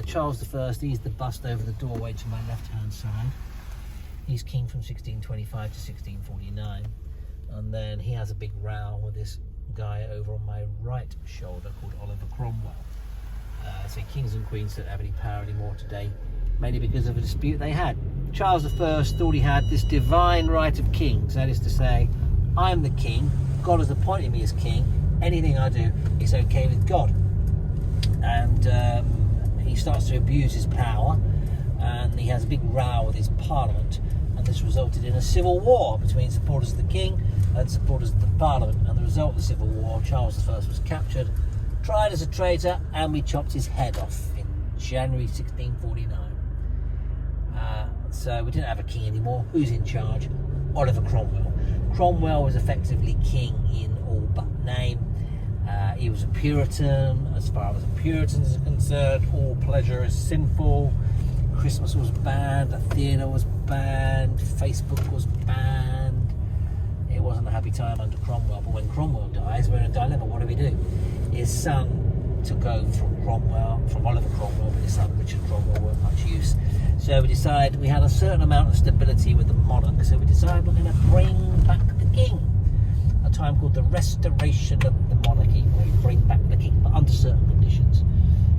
Charles I, he's the bust over the doorway to my left-hand side. He's king from 1625 to 1649. And then he has a big row with this guy over on my right shoulder called Oliver Cromwell. So kings and queens don't have any power anymore today, mainly because of a dispute they had. Charles I thought he had this divine right of kings, that is to say, I'm the king, God has appointed me as king, anything I do is okay with God. And he starts to abuse his power, and he has a big row with his parliament, and this resulted in a civil war between supporters of the king and supporters of the parliament. And the result of the civil war, Charles I was captured, tried as a traitor, and we chopped his head off in January 1649. So we didn't have a king anymore. Who's in charge? Oliver Cromwell. Cromwell was effectively king in all but name. He was a Puritan. As far as the Puritans are concerned, all pleasure is sinful. Christmas was banned, the theatre was banned, Facebook was banned. It wasn't a happy time under Cromwell. But when Cromwell dies, we're in a dilemma. What do we do? His son took over from Oliver Cromwell, but his son Richard Cromwell weren't much use. So we decided we had a certain amount of stability with the monarch, so we decided we're going to bring back the king. A time called the Restoration of the Monarchy, where we bring back the king, but under certain conditions.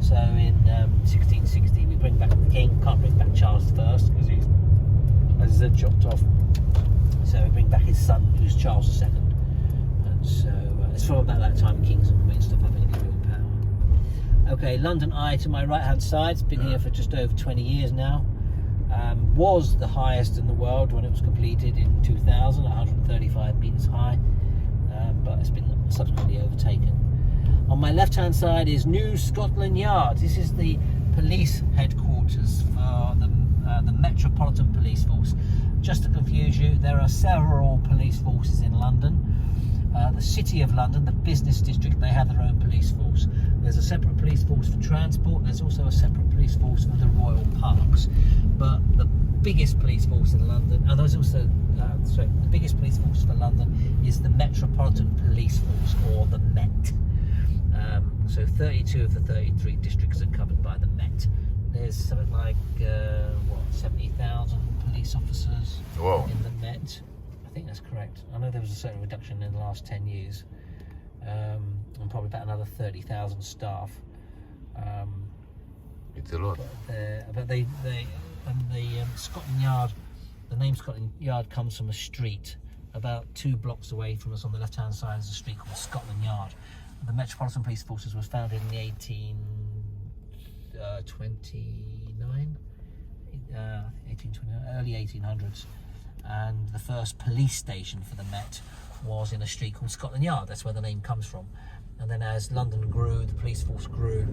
So in 1660 we bring back the king, can't bring back Charles I because he's, as I said, chopped off. So we bring back his son, who's Charles II. And so it's from about that time kings and queens stop having any real power. Okay, London Eye to my right hand side, it's been here for just over 20 years now. Was the highest in the world when it was completed in 2000, 135 metres high, but it's been subsequently overtaken. On my left hand side is New Scotland Yard. This is the police headquarters for the Metropolitan Police Force. Just to confuse you, there are several police forces in London. The City of London, the business district, they have their own police force. There's a separate police force for transport. There's also a separate police force for the royal parks. But the biggest police force in London, and there's also the biggest police force for London is the Metropolitan Police Force, or the Met. So 32 of the 33 districts are covered by the Met. There's something like 70,000 police officers in the Met. I think that's correct. I know there was a certain reduction in the last 10 years, and probably about another 30,000 staff. It's a lot. But the Scotland Yard, the name Scotland Yard comes from a street about 2 blocks away from us on the left-hand side. Is a street called Scotland Yard. The Metropolitan Police Forces was founded in the 1829, early 1800s. And the first police station for the Met was in a street called Scotland Yard. That's where the name comes from. And then as London grew, the police force grew,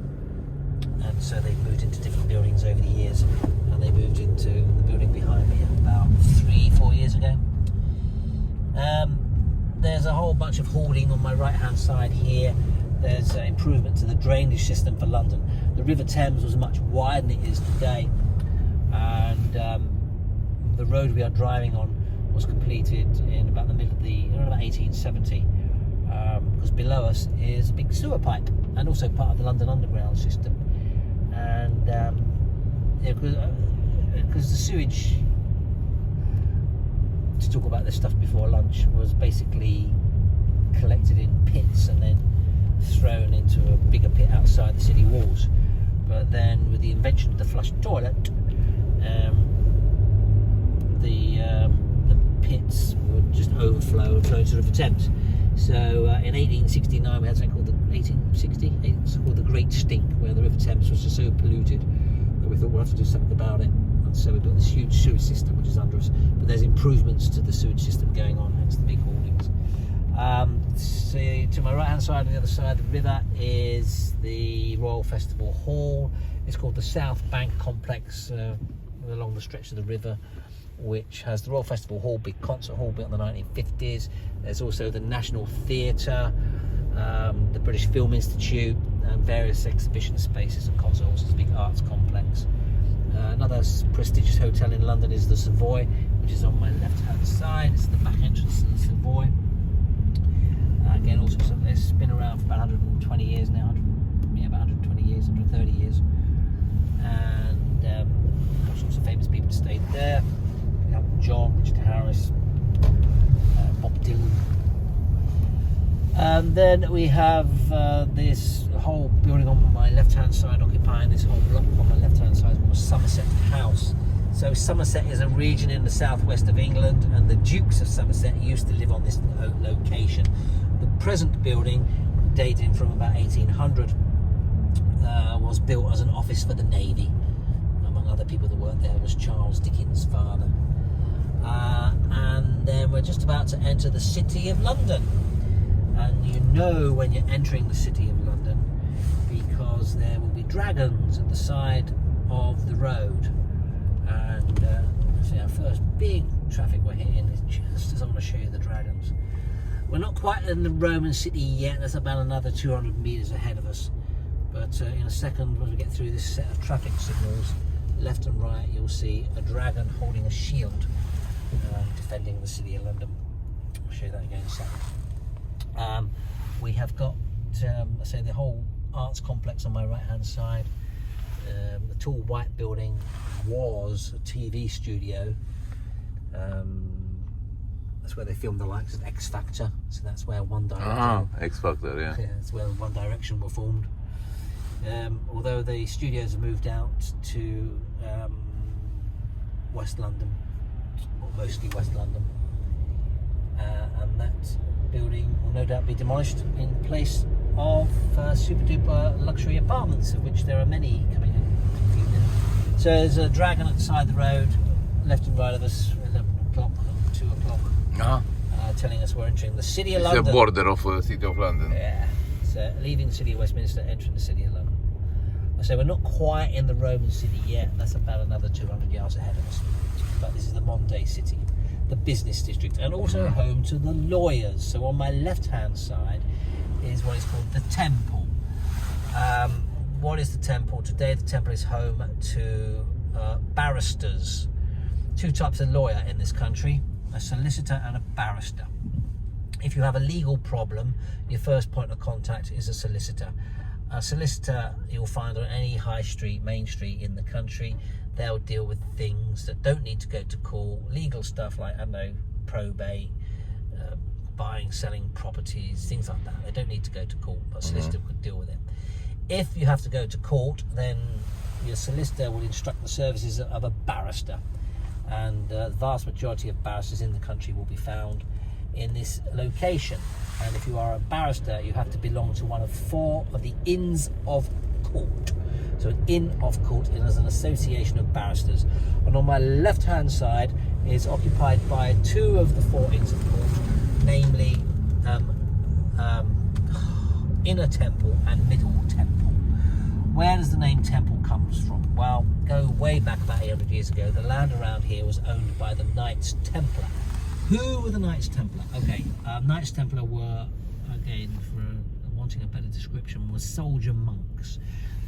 and so they moved into different buildings over the years. And they moved into the building behind me about 3-4 years ago. There's a whole bunch of hoarding on my right hand side here. There's improvement to the drainage system for London. The River Thames was much wider than it is today, and the road we are driving on was completed in about the middle of about 1870, because below us is a big sewer pipe and also part of the London Underground system. And because the sewage, to talk about this stuff before lunch, was basically collected in pits and then thrown into a bigger pit outside the city walls. But then with the invention of the flush toilet, the pits would just overflow and flow into the River Thames. So in 1869 we had something called the Great Stink, where the River Thames was just so polluted that we thought we'll have to do something about it. And so we built this huge sewage system which is under us. But there's improvements to the sewage system going on, hence the big hoardings. So to my right hand side, on the other side of the river, is the Royal Festival Hall. It's called the South Bank Complex, along the stretch of the river, which has the Royal Festival Hall, big concert hall built in the 1950s. There's also the National Theatre, the British Film Institute, and various exhibition spaces and concert halls. It's a big arts complex. Another prestigious hotel in London is the Savoy, which is on my left-hand side. It's the back entrance to the Savoy. Again, also it's been around for about 120 years now. About 120 years, 130 years. And then we have this whole building on my left-hand side, occupying this whole block on my left-hand side, called Somerset House. So Somerset is a region in the southwest of England, and the Dukes of Somerset used to live on this location. The present building, dating from about 1800, was built as an office for the Navy. Among other people that worked there was Charles Dickens' father. And then we're just about to enter the City of London. And you know when you're entering the City of London, because there will be dragons at the side of the road. And see, our first big traffic we're hitting is just as I'm going to show you the dragons. We're not quite in the Roman city yet. There's about another 200 metres ahead of us. But in a second, when we get through this set of traffic signals, left and right, you'll see a dragon holding a shield, defending the City of London. I'll show you that again in a second. We have got, say, the whole arts complex on my right-hand side. The tall white building was a TV studio. That's where they filmed the likes of X Factor. So that's where One Direction. X Factor, yeah. That's where One Direction were formed. Although the studios have moved out to West London, or mostly West London, and that building will no doubt be demolished in place of super duper luxury apartments, of which there are many coming in. So there's a dragon at the side of the road, left and right of us, 11 o'clock and 2 o'clock, telling us we're entering the City of London. It's the border of the City of London. Yeah, so leaving the City of Westminster, entering the City of London. So we're not quite in the Roman city yet. That's about another 200 yards ahead of us. But this is the modern day city, the business district, and also home to the lawyers. So on my left-hand side is what is called the Temple. What is the Temple? Today the Temple is home to barristers. Two types of lawyer in this country, a solicitor and a barrister. If you have a legal problem, your first point of contact is a solicitor. A solicitor you'll find on any high street, main street in the country. They'll deal with things that don't need to go to court, legal stuff like, I don't know, probate, buying, selling properties, things like that. They don't need to go to court, but a solicitor could deal with it. If you have to go to court, then your solicitor will instruct the services of a barrister. And the vast majority of barristers in the country will be found in this location. And if you are a barrister, you have to belong to one of 4 of the Inns of Court. So an Inn of Court is an association of barristers. And on my left-hand side is occupied by 2 of the 4 Inns of Court, namely Inner Temple and Middle Temple. Where does the name Temple comes from? Well, go way back about 800 years ago. The land around here was owned by the Knights Templar. Who were the Knights Templar? Okay, Knights Templar were, again, for wanting a better description, were soldier monks.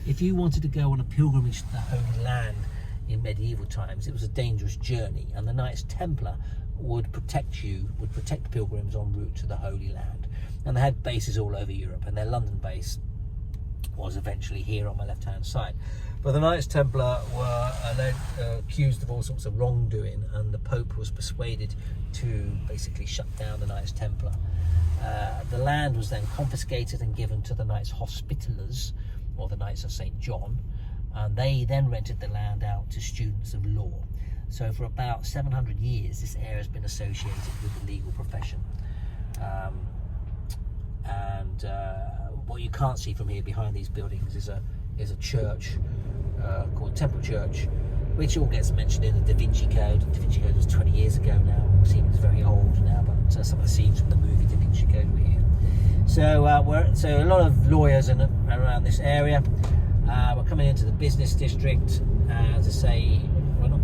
If you wanted to go on a pilgrimage to the Holy Land in medieval times, it was a dangerous journey, and the Knights Templar would protect pilgrims en route to the Holy Land. And they had bases all over Europe, and their London base was eventually here on my left-hand side. But the Knights Templar were accused of all sorts of wrongdoing, and the Pope was persuaded to basically shut down the Knights Templar. The land was then confiscated and given to the Knights Hospitallers, or the Knights of St. John, and they then rented the land out to students of law. So for about 700 years, this area has been associated with the legal profession. What you can't see from here behind these buildings is a church called Temple Church, which all gets mentioned in the Da Vinci Code. Da Vinci Code was 20 years ago now. It seems very old now, but some of the scenes from the movie Da Vinci Code were here. So a lot of lawyers around this area. We're coming into the business district. As I say, we're not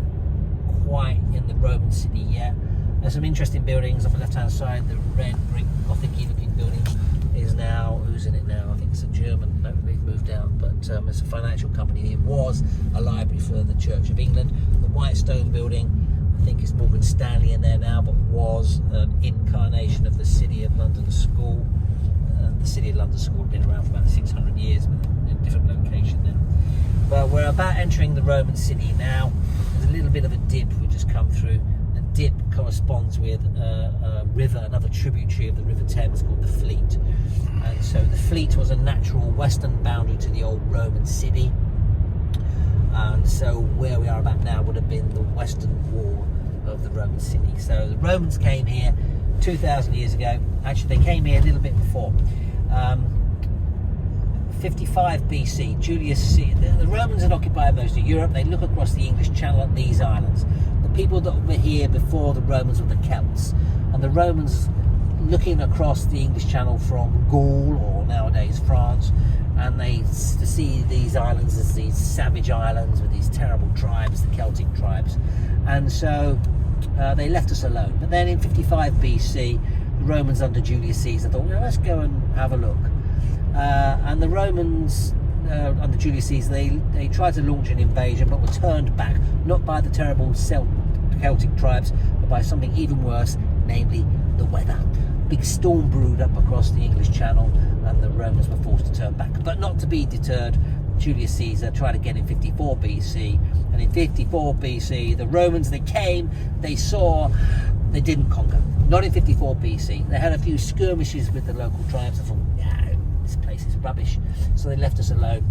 quite in the Roman city yet. There's some interesting buildings on the left-hand side. The red brick Gothic-y looking building is now, who's in it now? I think it's a German. No, they've moved out, but it's a financial company. It was a library for the Church of England. The white stone building, I think it's Morgan Stanley in there now, but was an incarnation of the City of London School. The City of London School had been around for about 600 years, but in a different location then. But we're about entering the Roman city now. There's a little bit of a dip we just come through, and dip corresponds with a river, another tributary of the River Thames called the Fleet. And so the Fleet was a natural western boundary to the old Roman city. And so where we are about now would have been the western wall of the Roman city. So the Romans came here 2,000 years ago. Actually, they came here a little bit before. 55 BC, Julius Caesar. The Romans had occupied most of Europe. They look across the English Channel at these islands. The people that were here before the Romans were the Celts. And the Romans, looking across the English Channel from Gaul, or nowadays France, and they to see these islands as these savage islands with these terrible tribes, the Celtic tribes. And so they left us alone. But then in 55 BC, the Romans under Julius Caesar thought, well, let's go and have a look. And the Romans under Julius Caesar, they tried to launch an invasion, but were turned back, not by the terrible Celtic tribes, but by something even worse, namely the weather. Big storm brewed up across the English Channel, and the Romans were forced to turn back. But not to be deterred, Julius Caesar tried again in 54 BC, and in 54 BC, the Romans, they came, they saw, they didn't conquer. Not in 54 BC. They had a few skirmishes with the local tribes. I thought, yeah, this place is rubbish. So they left us alone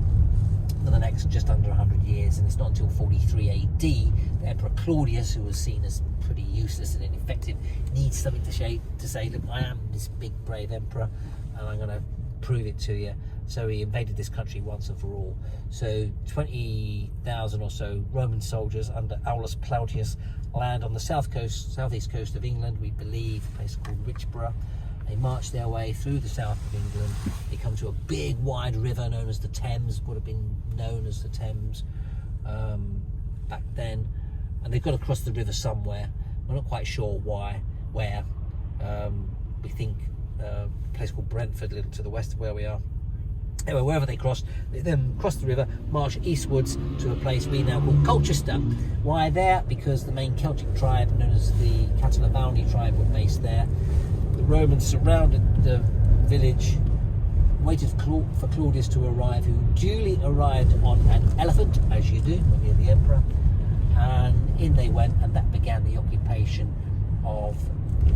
for the next just under 100 years, and it's not until 43 AD, the Emperor Claudius, who was seen as pretty useless and ineffective, needs something to say, look, I am this big brave emperor, and I'm going to prove it to you. So he invaded this country once and for all. So 20,000 or so Roman soldiers under Aulus Plautius land on the southeast coast of England, we believe, a place called Richborough. They march their way through the south of England. They come to a big wide river known as the Thames, would have been known as the Thames back then. And they've got to cross the river somewhere. We're not quite sure where. We think a place called Brentford, a little to the west of where we are. Anyway, wherever they then cross the river, march eastwards to a place we now call Colchester. Why there? Because the main Celtic tribe, known as the Catalan tribe, were based there. The Romans surrounded the village, waited for Claudius to arrive, who duly arrived on an elephant, as you do when you're the emperor, and in they went, and that began the occupation of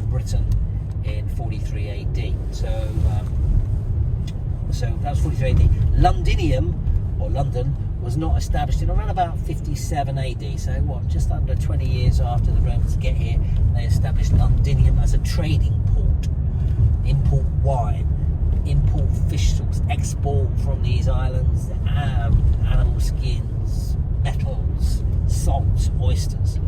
Britain in 43 AD. So that was 43 AD. Londinium, or London, was not established in around about 57 AD. So what, just under 20 years after the Romans get here, they established Londinium as a trading port. Import wine, import fish sauce, export from these islands, animal skins, metals, salts, oysters.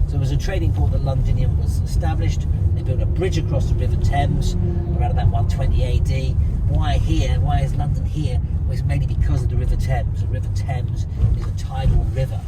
So it was a trading port that Londinium was established. They built a bridge across the River Thames around about 120 AD. Why here? Why is London here? Well, it's mainly because of the River Thames. The River Thames is a tidal river.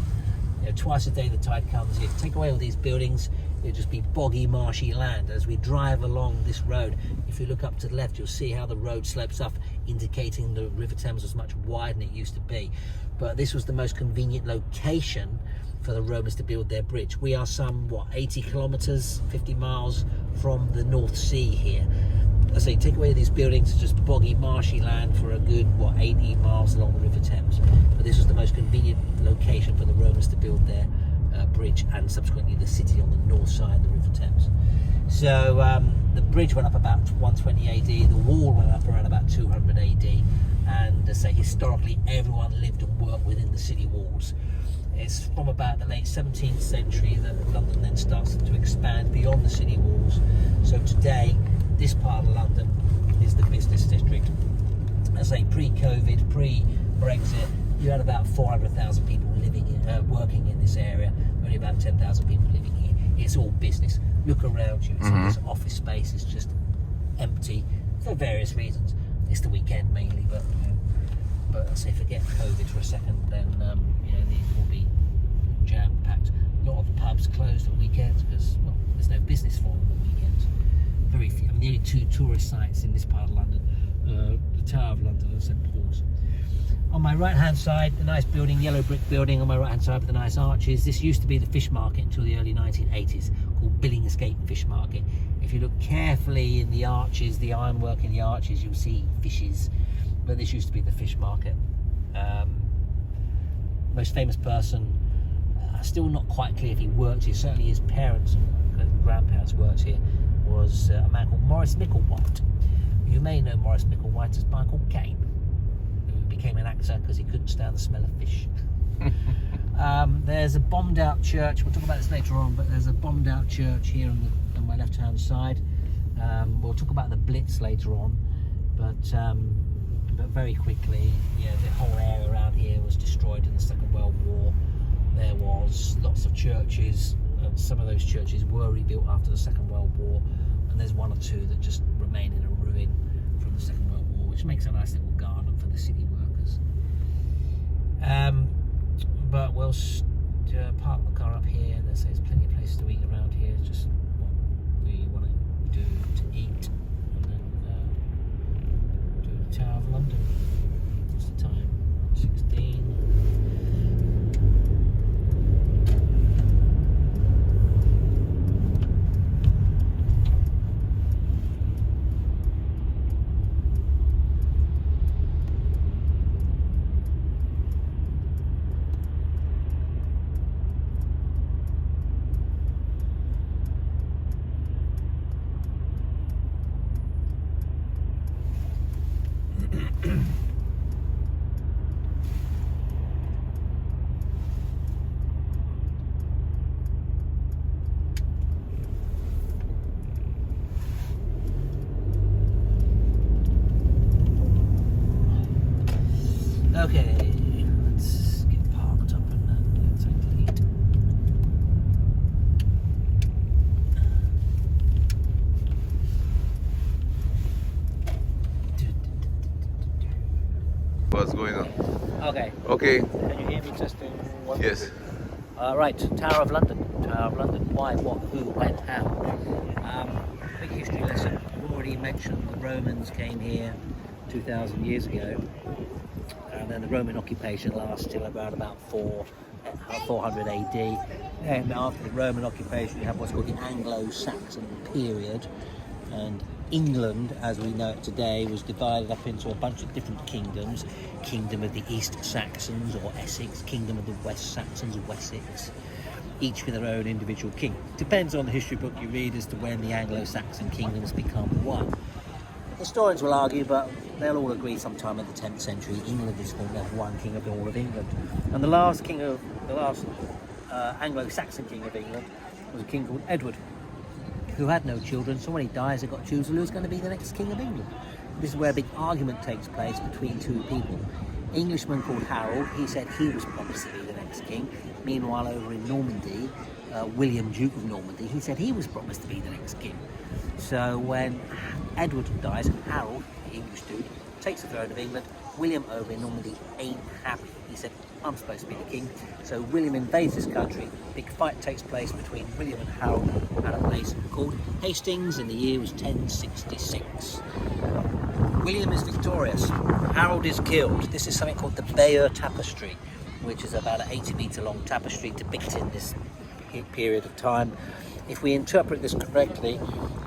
You know, twice a day the tide comes here. Take away all these buildings, it'll just be boggy, marshy land. As we drive along this road, if you look up to the left, you'll see how the road slopes up, indicating the River Thames was much wider than it used to be. But this was the most convenient location for the Romans to build their bridge. We are some, 80 kilometres, 50 miles from the North Sea here. I say, take away these buildings, it's just boggy, marshy land for a good, 80 miles along the River Thames. But this was the most convenient location for the Romans to build their bridge, and subsequently the city on the north side of the River Thames. So the bridge went up about 120 AD, the wall went up around about 200 AD, and historically everyone lived and worked within the city walls. It's from about the late 17th century that London then starts to expand beyond the city walls. So today, this part of London is the business district. As I say, pre-COVID, pre-Brexit, you had about 400,000 people working in this area, only about 10,000 people living here. It's all business. Look around you, it's all this office space, it's just empty for various reasons. It's the weekend mainly, but I say forget COVID for a second, then these will be jam-packed. A lot of the pubs closed at weekends because there's no business for them at weekends. Very few. I mean, the only two tourist sites in this part of London, the Tower of London and St Paul's. On my right-hand side, the nice building, yellow brick building on my right-hand side with the nice arches. This used to be the fish market until the early 1980s, called Billingsgate Fish Market. If you look carefully in the arches, the ironwork in the arches, you'll see fishes. But this used to be the fish market. Most famous person, still not quite clear if he worked here. Certainly his parents grandparents worked here, was a man called Maurice Micklewhite. You may know Maurice Micklewhite as Michael Caine, who became an actor because he couldn't stand the smell of fish. There's a bombed out church, we'll talk about this later on, but there's a bombed out church here on my left hand side. We'll talk about the Blitz later on, but very quickly, yeah, the whole area around here was destroyed in the Second World War. There was lots of churches, and some of those churches were rebuilt after the Second World War, and there's one or two that just remain in a ruin from the Second World War, which makes a nice little garden for the city workers. But we'll park the car up here. There's plenty of places to eat around here. It's just what we want to do to eat, and then do the Tower of London. What's the time? 16. Okay, let's get parked up and let's eat. What's going on? Okay. Okay. Can you hear me? Testing. One, Yes. two. Right, Tower of London. Tower of London. Why, what, who, when, how? Big history lesson. I've already mentioned the Romans came here 2,000 years ago. And then the Roman occupation lasts till around about 400 AD. And after the Roman occupation, you have what's called the Anglo-Saxon Period. And England, as we know it today, was divided up into a bunch of different kingdoms. Kingdom of the East Saxons, or Essex. Kingdom of the West Saxons, or Wessex. Each with their own individual king. Depends on the history book you read as to when the Anglo-Saxon kingdoms become one. Historians will argue, but they'll all agree sometime in the 10th century, England is going to have one king of all of England. And the last Anglo-Saxon king of England was a king called Edward, who had no children, so when he dies, they've got to choose who's going to be the next king of England. This is where a big argument takes place between two people. Englishman called Harold, he said he was promised to be the next king. Meanwhile, over in Normandy, William, Duke of Normandy, he said he was promised to be the next king. So when Edward dies, Harold, the English dude, takes the throne of England. William over in Normandy ain't happy. He said, I'm supposed to be the king. So William invades this country. Big fight takes place between William and Harold at a place called Hastings, and the year was 1066. William is victorious. Harold is killed. This is something called the Bayer Tapestry, which is about an 80-metre long tapestry depicting this period of time. If we interpret this correctly,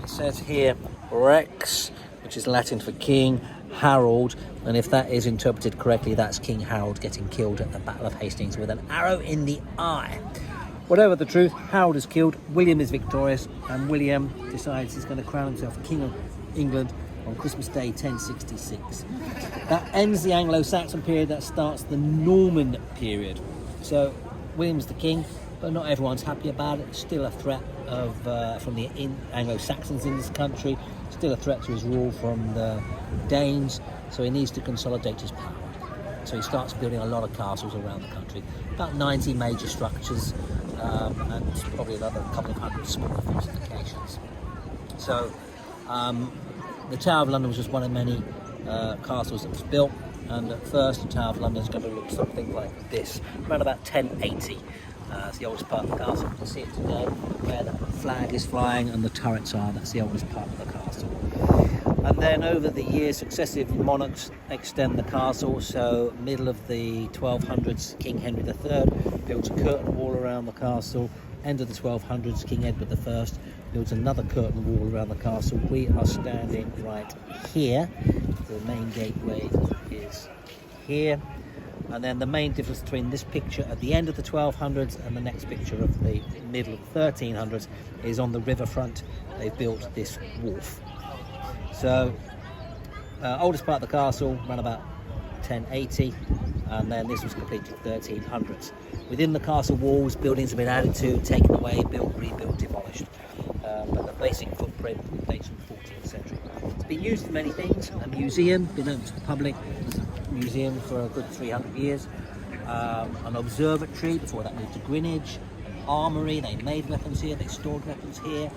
it says here Rex, which is Latin for king, Harold, and if that is interpreted correctly, that's King Harold getting killed at the Battle of Hastings with an arrow in the eye. Whatever the truth, Harold is killed, William is victorious, and William decides he's going to crown himself King of England on Christmas Day 1066. That ends the Anglo-Saxon period, that starts the Norman period. So William's the king, but not everyone's happy about it. Still a threat from the Anglo-Saxons in this country, still a threat to his rule from the Danes, so he needs to consolidate his power. So he starts building a lot of castles around the country, about 90 major structures, and probably another couple of hundred smaller fortifications. So the Tower of London was just one of many castles that was built, and at first the Tower of London is going to look something like this, around about 1080. It's the oldest part of the castle. You can see it today where the flag is flying and the turrets are. That's the oldest part of the castle. And then over the years, successive monarchs extend the castle. So middle of the 1200s, King Henry III builds a curtain wall around the castle. End of the 1200s, King Edward I builds another curtain wall around the castle. We are standing right here. The main gateway is here. And then the main difference between this picture at the end of the 1200s and the next picture of the middle of the 1300s is on the riverfront. They've built this wharf. So, oldest part of the castle, around about 1080, and then this was completed 1300s. Within the castle walls, buildings have been added to, taken away, built, rebuilt, demolished. But the basic footprint dates from the 14th century. It's been used for many things. A museum, been open to the public, museum for a good 300 years. An observatory, before that moved to Greenwich. An armory, they made weapons here, they stored weapons here.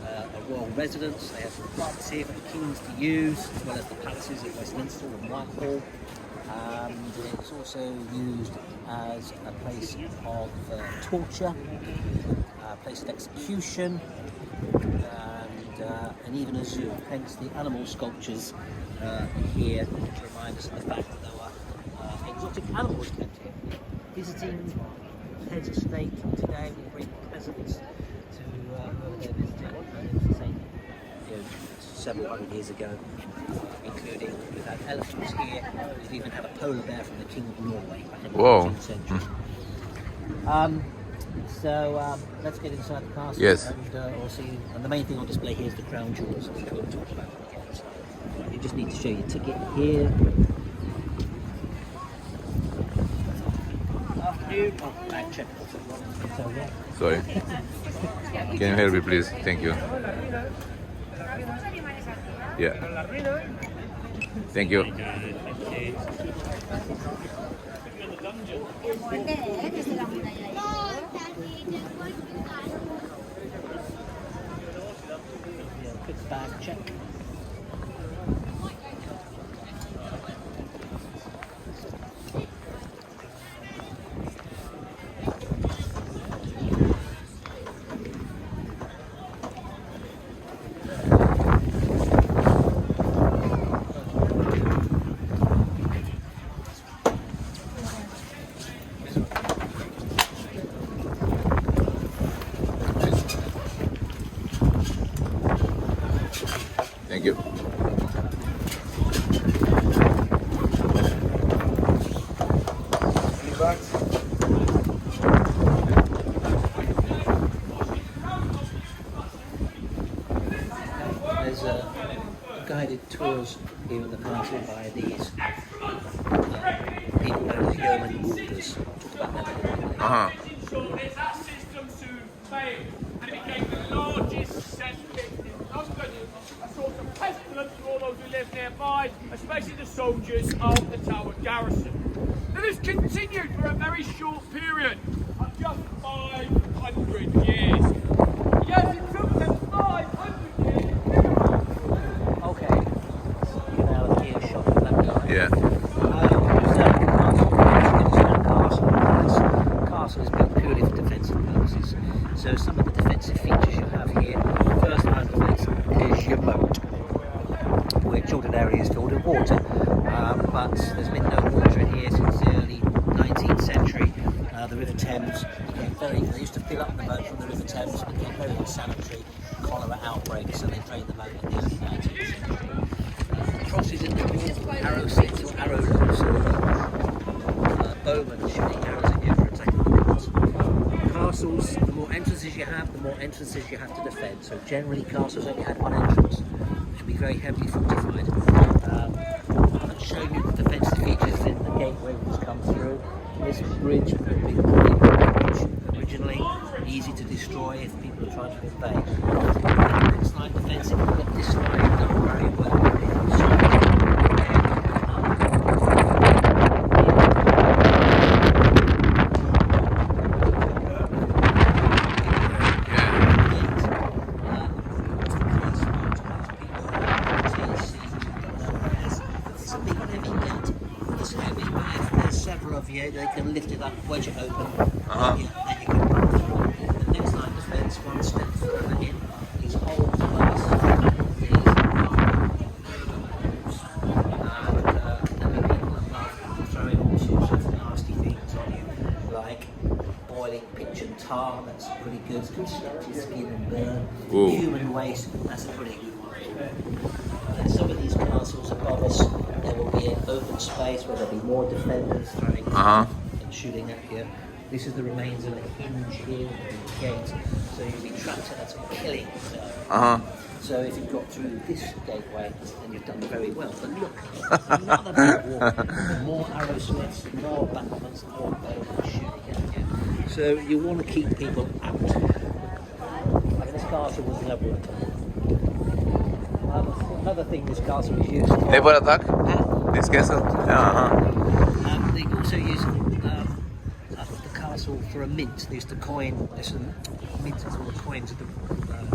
A royal residence, they have some palaces here for the kings to use, as well as the palaces at Westminster and Whitehall. And it's also used as a place of torture, a place of execution, and even a zoo. Hence the animal sculptures here to remind us of the fact that there were exotic animals kept here. Visiting heads of state today will bring presents to whoever they're visiting. It was the same, several hundred years ago, including we've had elephants here. We've even had a polar bear from the King of Norway back in the 19th century. So let's get inside the castle. Yes. And we'll see. And the main thing on display here is the crown jewels, which we'll talk about again. So you just need to show your ticket here. Afternoon. Oh, bag check. Sorry. Can you help me, please? Thank you. Yeah. Thank you. Quick bag check. Thank you. There's guided tours here in the castle by these people known as yeoman warders. Talk about that a little bit later. As that system soon failed, and it became the largest cesspit in London, a sort of pestilence for all those who live nearby, especially the soldiers of the Tower garrison. Now, this continued for a very short period of just 500 years. Yes, it took them 500 years. Okay, so you're now at earshot of that guy. Yeah. Castle is built purely for defensive purposes. So some of the defensive features you have here, first line of defence is your moat, which ordinarily is filled with water, but there's been no water in here since the early 19th century. The River Thames became they used to fill up the moat from the River Thames, became very unsanitary, cholera outbreaks, so they drained the moat in the early 19th century. Crosses in the wall, arrow slits or arrow loops, bowmen shooting arrows at you for attacking the guns. Castles, the more entrances you have, the more entrances you have to defend. So generally castles only had one entrance, which would be very heavily fortified. I've shown you the defensive features in the gateway which has come through. This bridge would be the bridge originally, easy to destroy if people are trying to invade. It's like defensive, you've got this line done very well. They can lift it up, wedge it open, then you can run through. The next line of defence, one step further in, is hold the base. There'll be people above throwing all sorts of nasty things on you, like boiling pitch and tar, that's pretty good, it's good to stick to your skin and burn. Ooh. Human waste, that's a pretty good one. some of these castles above us, there will be an open space where there'll be more defenders throwing and shooting at you. This is the remains of a hinge here, a gate, so you'll be trapped in a sort of killing zone. So if you've got through this gateway, then you've done very well. But look, another big wall, more arrow slits, more battlements, more bows shooting at you. So you want to keep people out. Like this castle was never another thing this castle was used for. Never attack? This castle? They also used the castle for a mint. They used to coin, there's some mints all the coins of the around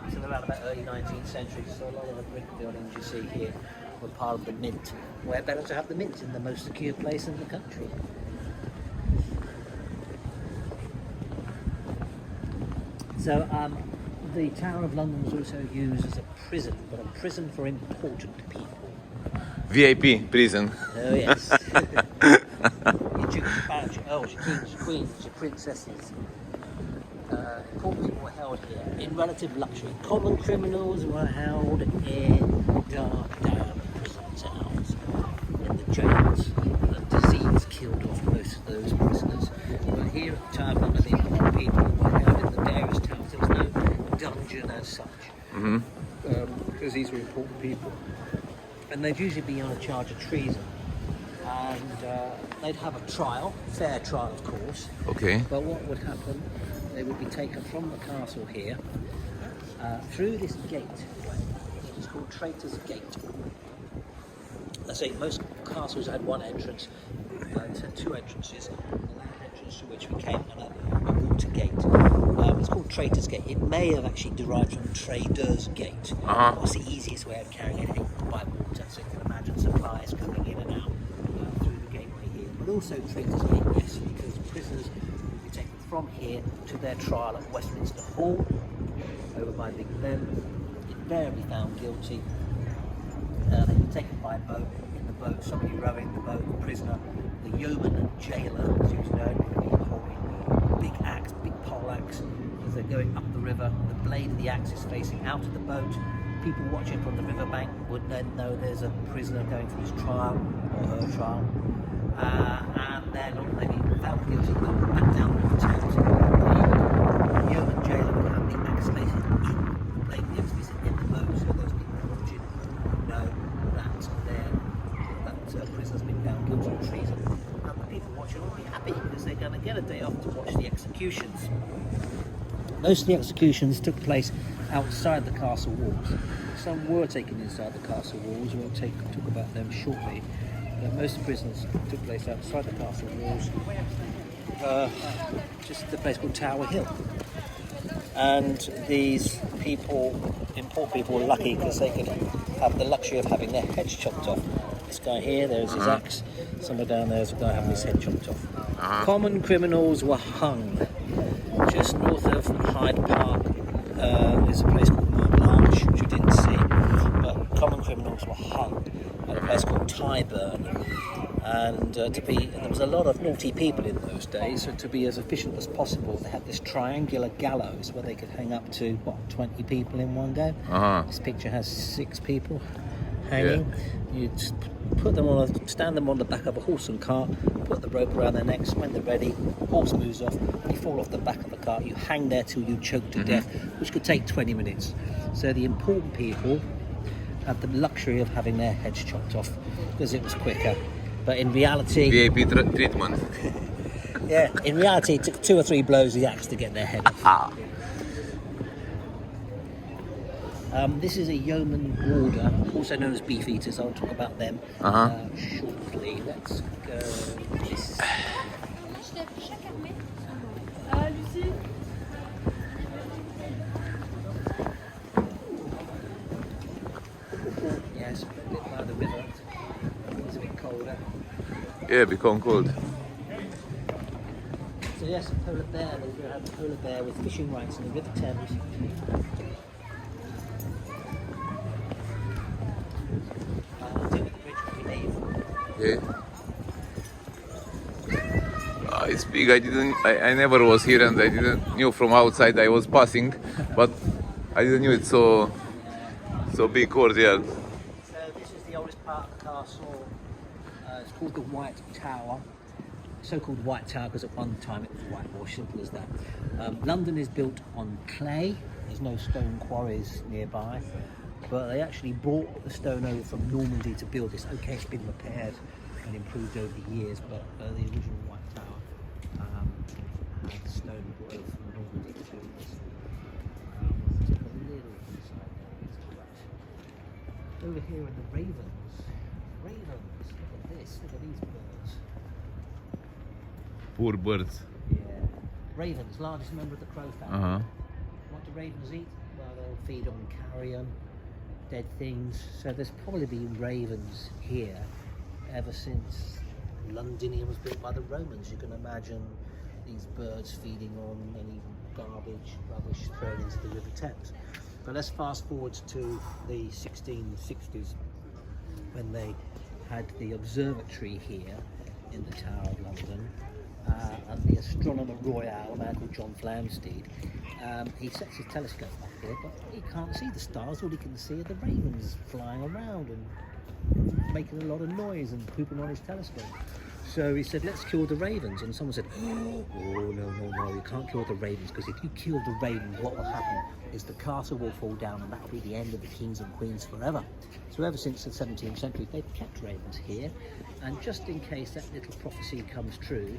until around about early 19th century. So a lot of the brick buildings you see here were part of the mint. Where better to have the mint in the most secure place in the country. So the Tower of London was also used as a prison, but a prison for important people. VIP prison. Oh yes. Your dukes, your your kings, your queens, your princesses. Important people were held here in relative luxury. Common criminals were held in dark prison towns. In the jails, the disease killed off most of those prisoners. But here at the Tower of London, the important people were held in the various towns. There was no dungeon as such, because these were important people. And they'd usually be on a charge of treason. And they'd have a trial, fair trial of course. Okay. But what would happen, they would be taken from the castle here, through this gate, which is called Traitor's Gate. I say most castles had one entrance, it had two entrances, and that entrance to which became a water gate. It's called Traitor's Gate. It may have actually derived from Trader's Gate. It's the easiest way of carrying anything by water, so you can imagine supplies coming in and out through the gateway here. But also Traitor's Gate, yes, because prisoners would be taken from here to their trial at Westminster Hall, over by Big Ben, invariably found guilty. They were taken by boat, in the boat, somebody rowing the boat, the prisoner, the yeoman and jailer, as he was known, holding big axe, big pole axe, as they're going up the river. The blade of the axe is facing out of the boat. People watching from the riverbank would then know there's a prisoner going for his trial, or her trial, and then they'd be found guilty, but back down the town. The yeoman jailer would have the axe facing in, the blade of the axe facing in the boat, so those people watching know that a prisoner's been found guilty of treason, and the people watching will be happy because they're going to get a day off to watch the executions. Most of the executions took place outside the castle walls. Some were taken inside the castle walls. We'll talk about them shortly. But most of the prisons took place outside the castle walls, just at a place called Tower Hill. And these people, important people, were lucky because they could have the luxury of having their heads chopped off. This guy here, there's his axe. Somewhere down there's a guy having his head chopped off. Common criminals were hung. Just north of Hyde Park, there's a place called Monarchy, which you didn't see. But common criminals were hung at a place called Tyburn. And there was a lot of naughty people in those days, so to be as efficient as possible, they had this triangular gallows where they could hang up to, 20 people in one go. This picture has 6 people hanging. Yeah. You'd stand them on the back of a horse and cart, put the rope around their necks. When they're ready, horse moves off, you fall off the back of the cart, you hang there till you choke to death, which could take 20 minutes. So the important people had the luxury of having their heads chopped off because it was quicker. But in reality... VIP treatment. Yeah, in reality it took 2 or 3 blows of the axe to get their head off. This is a yeoman warder, also known as beef eaters. I'll talk about them shortly. Let's go this. Yes, a bit by the river. It's a bit colder. Yeah, become cold. So yes, a polar bear. They have a polar bear with fishing rights in the River Thames. Okay. It's big. I never was here, and I didn't knew from outside. I was passing, but I didn't knew it's so So big courtyard. So this is the oldest part of the castle. It's called the White Tower. So-called White Tower because at one time it was whitewash, simple as that. London is built on clay. There's no stone quarries nearby, but they actually brought the stone over from Normandy to build this. Okay, it's been repaired and improved over the years, but the original White Tower had the stone brought over from Normandy to build this. Take a little inside there. Over here are the ravens. Ravens, look at this, look at these birds. Poor birds. Yeah. Ravens, largest member of the crow family. What do ravens eat? Well, they'll feed on carrion, dead things. So there's probably been ravens here ever since Londinium was built by the Romans. You can imagine these birds feeding on any garbage, rubbish thrown into the River Thames. But let's fast forward to the 1660s when they had the observatory here in the Tower of London. And the astronomer royal, a man called John Flamsteed, he sets his telescope up here, but he can't see the stars. All he can see are the ravens flying around and making a lot of noise and pooping on his telescope. So he said, let's kill the ravens. And someone said, oh, no, you can't kill the ravens, because if you kill the ravens, what will happen is the castle will fall down and that will be the end of the kings and queens forever. So ever since the 17th century, they've kept ravens here. And just in case that little prophecy comes true,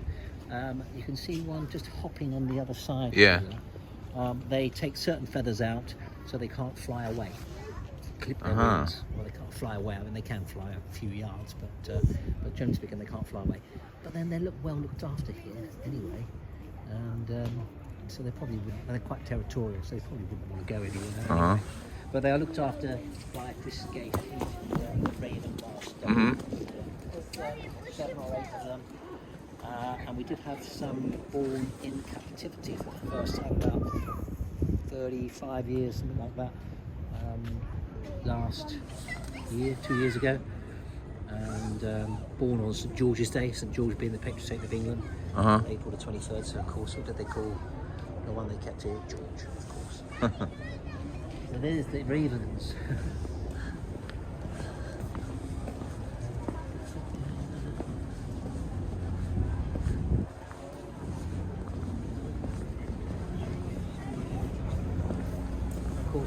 you can see one just hopping on the other side. Yeah. Here. They take certain feathers out so they can't fly away. Clip their wings. Well, they can't fly away. I mean, they can fly a few yards, but generally speaking, they can't fly away. But then they're well looked after here anyway, and so they probably wouldn't. They're quite territorial, so they probably wouldn't want to go anywhere. Anyway. But they are looked after by Chris Gate, the Raven Master. 7 or 8 of them. And we did have some born in captivity for the first time, about 35 years, something like that, last year, 2 years ago, and born on St George's Day, St George being the patron saint of England, April the 23rd, so of course, what did they call the one they kept here? George, of course. So there's the ravens.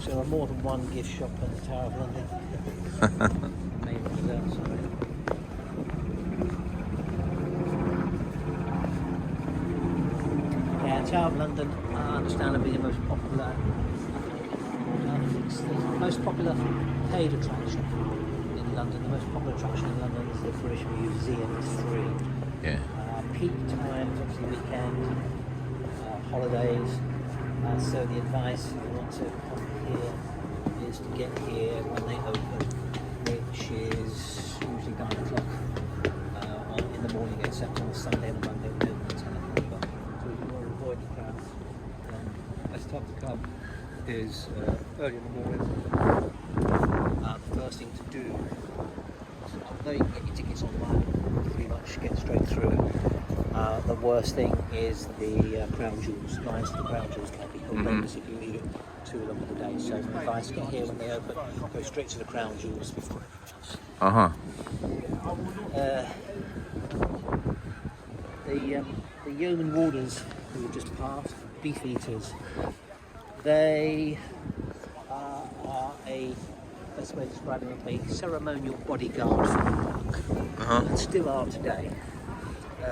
There are more than one gift shop in the Tower of London. Main one's outside. Yeah, Tower of London, understandably the most popular. It's the most popular paid attraction in London. The most popular attraction in London is the British Museum. It's free. Yeah. Peak times, obviously weekend, holidays. So the advice if you want to come here is to get here when they open, which is usually 9 o'clock in the morning, except on a Sunday and a Monday we open at 10 o'clock. So if you want to avoid the crowds, best time to come is early in the morning. The first thing to do, although you can get your tickets online, pretty much get straight through. The worst thing is the crown jewels. Lines to the crown jewels can be horrendous if you leave it too long of the day. So advice, get here when they open, go straight to the crown jewels before everyone else. The yeoman warders who were just passed, beef eaters, they are a, best way of describing them, a ceremonial bodyguard for the monarch, and still are today.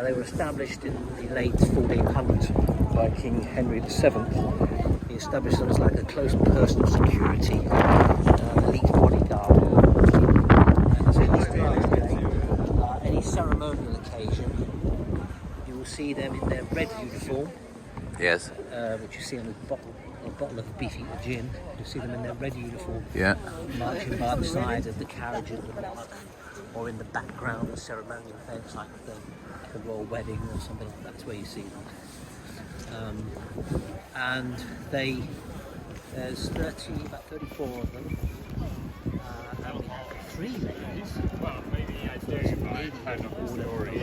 They were established in the late 1400s by King Henry VII. He established them as like a close personal security, elite bodyguard. And so they still are today. Any ceremonial occasion, you will see them in their red uniform. Yes. Which you see on a bottle of beef eater gin. You'll see them in their red uniform. Yeah. Marching by the side of the carriage of the monarch, or in the background of ceremonial events like the royal wedding or something like that. That's where you see them. And there's about 34 of them, and we have 3 ladies. Well, maybe I do, but kind of story,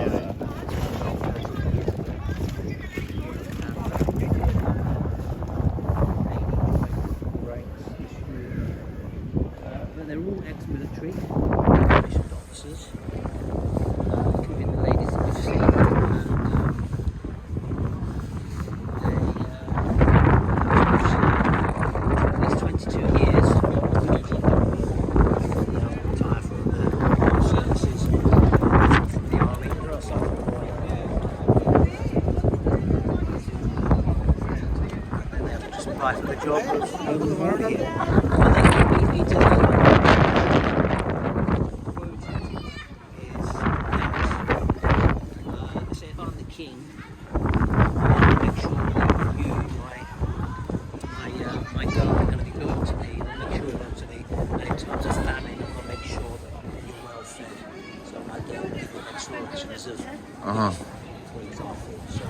price of the job was over the road here. And then we did is they say if I'm the king, I'll make sure that you, my girl, are going to be loyal to me, and make sure you're loyal to me. And in times of famine, I'll make sure that you're well fed. So my girl will give extortions of, for example. So,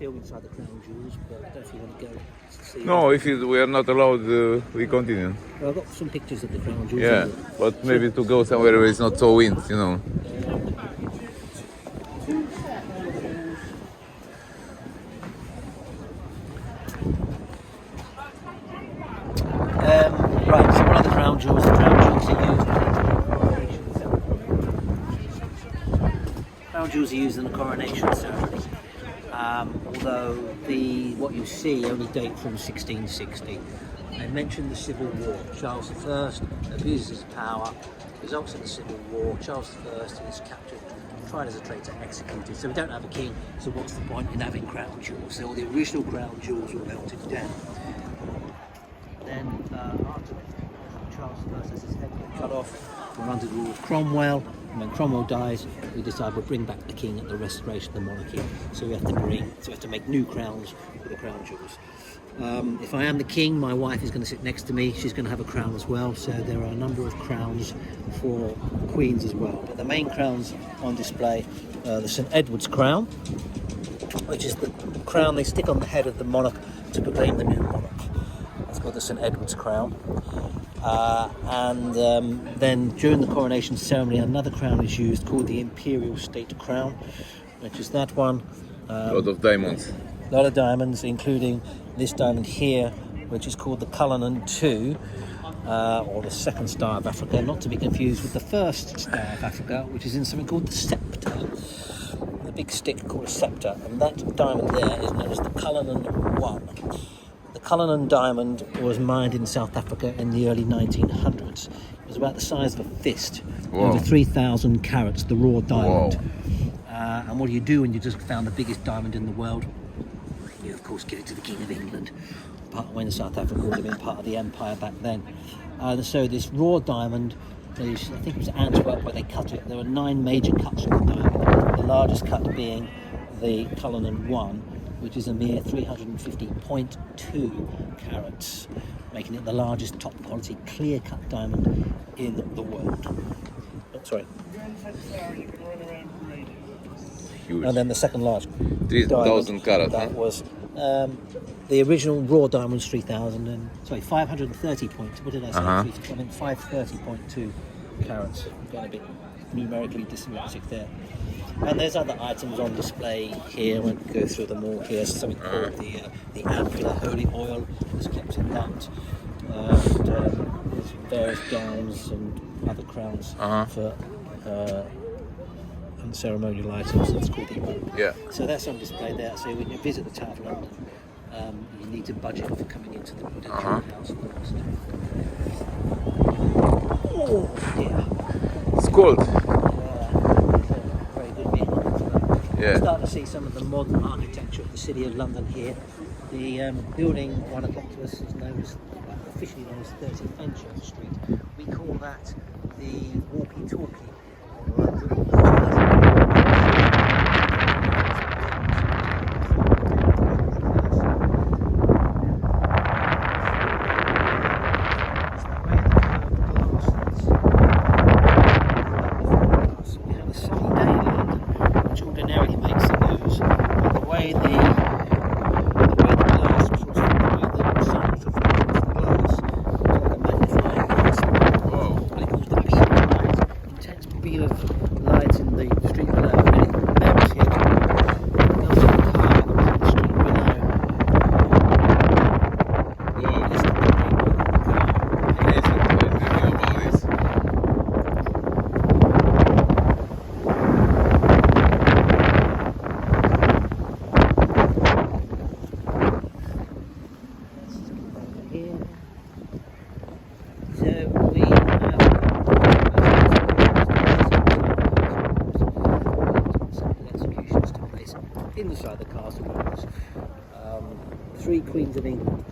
inside the crown jewels, but I don't know if you want to go to see. No, if we are not allowed, we continue. Well, I've got some pictures of the crown jewels. Yeah, but maybe to go somewhere where it's not so wind, you know. Right, so one of the crown jewels are used. Crown jewels are used in the coronation ceremony. Although what you see only date from 1660. They mention the Civil War. Charles I abuses his power, results in the Civil War. Charles I is captured, tried as a traitor, executed. So we don't have a king, so what's the point in having crown jewels? So all the original crown jewels were melted down. Then after Charles I has his head cut off, we're under the rule of Cromwell. And when Cromwell dies, we decide we'll bring back the king at the restoration of the monarchy. So we have to make new crowns for the crown jewels. If I am the king, my wife is going to sit next to me. She's going to have a crown as well. So there are a number of crowns for queens as well. But the main crowns on display are the St Edward's crown, which is the crown they stick on the head of the monarch to proclaim the new monarch. That's called the St Edward's crown. Then during the coronation ceremony, another crown is used called the Imperial State Crown, which is that one. A lot of diamonds. A lot of diamonds, including this diamond here, which is called the Cullinan II, or the second star of Africa, not to be confused with the first star of Africa, which is in something called the scepter. The big stick called a scepter, and that diamond there is known as the Cullinan I. The Cullinan diamond was mined in South Africa in the early 1900s. It was about the size of a fist, over 3,000 carats, the raw diamond. And what do you do when you just found the biggest diamond in the world? You, of course, give it to the King of England, when South Africa would have been part of the empire back then. So this raw diamond, I think it was Antwerp where they cut it. There were 9 major cuts of the diamond, the largest cut being the Cullinan I, which is a mere 350.2 carats, making it the largest top quality clear-cut diamond in the world. Oh, sorry. Huge. And then the second largest 3,000 carats. That was the original raw diamond was 530 points. What did I say? I meant 530.2 carats. I'm going a bit numerically dyslexic there. And there's other items on display here. I won't go through them all here. Something called the ampulla holy oil is kept in that. There's various gowns and other crowns for ceremonial items. That's called the oil. Yeah. So that's on display there. So when you visit the Tower of London, you need to budget for coming into the Prudential House first. Oh dear. It's cold. Yeah. Starting to see some of the modern architecture of the City of London here. The building 1 o'clock to us is officially known as 30 Fenchurch Street. We call that the walkie-talkie of London. inside the castle walls. 3 queens of England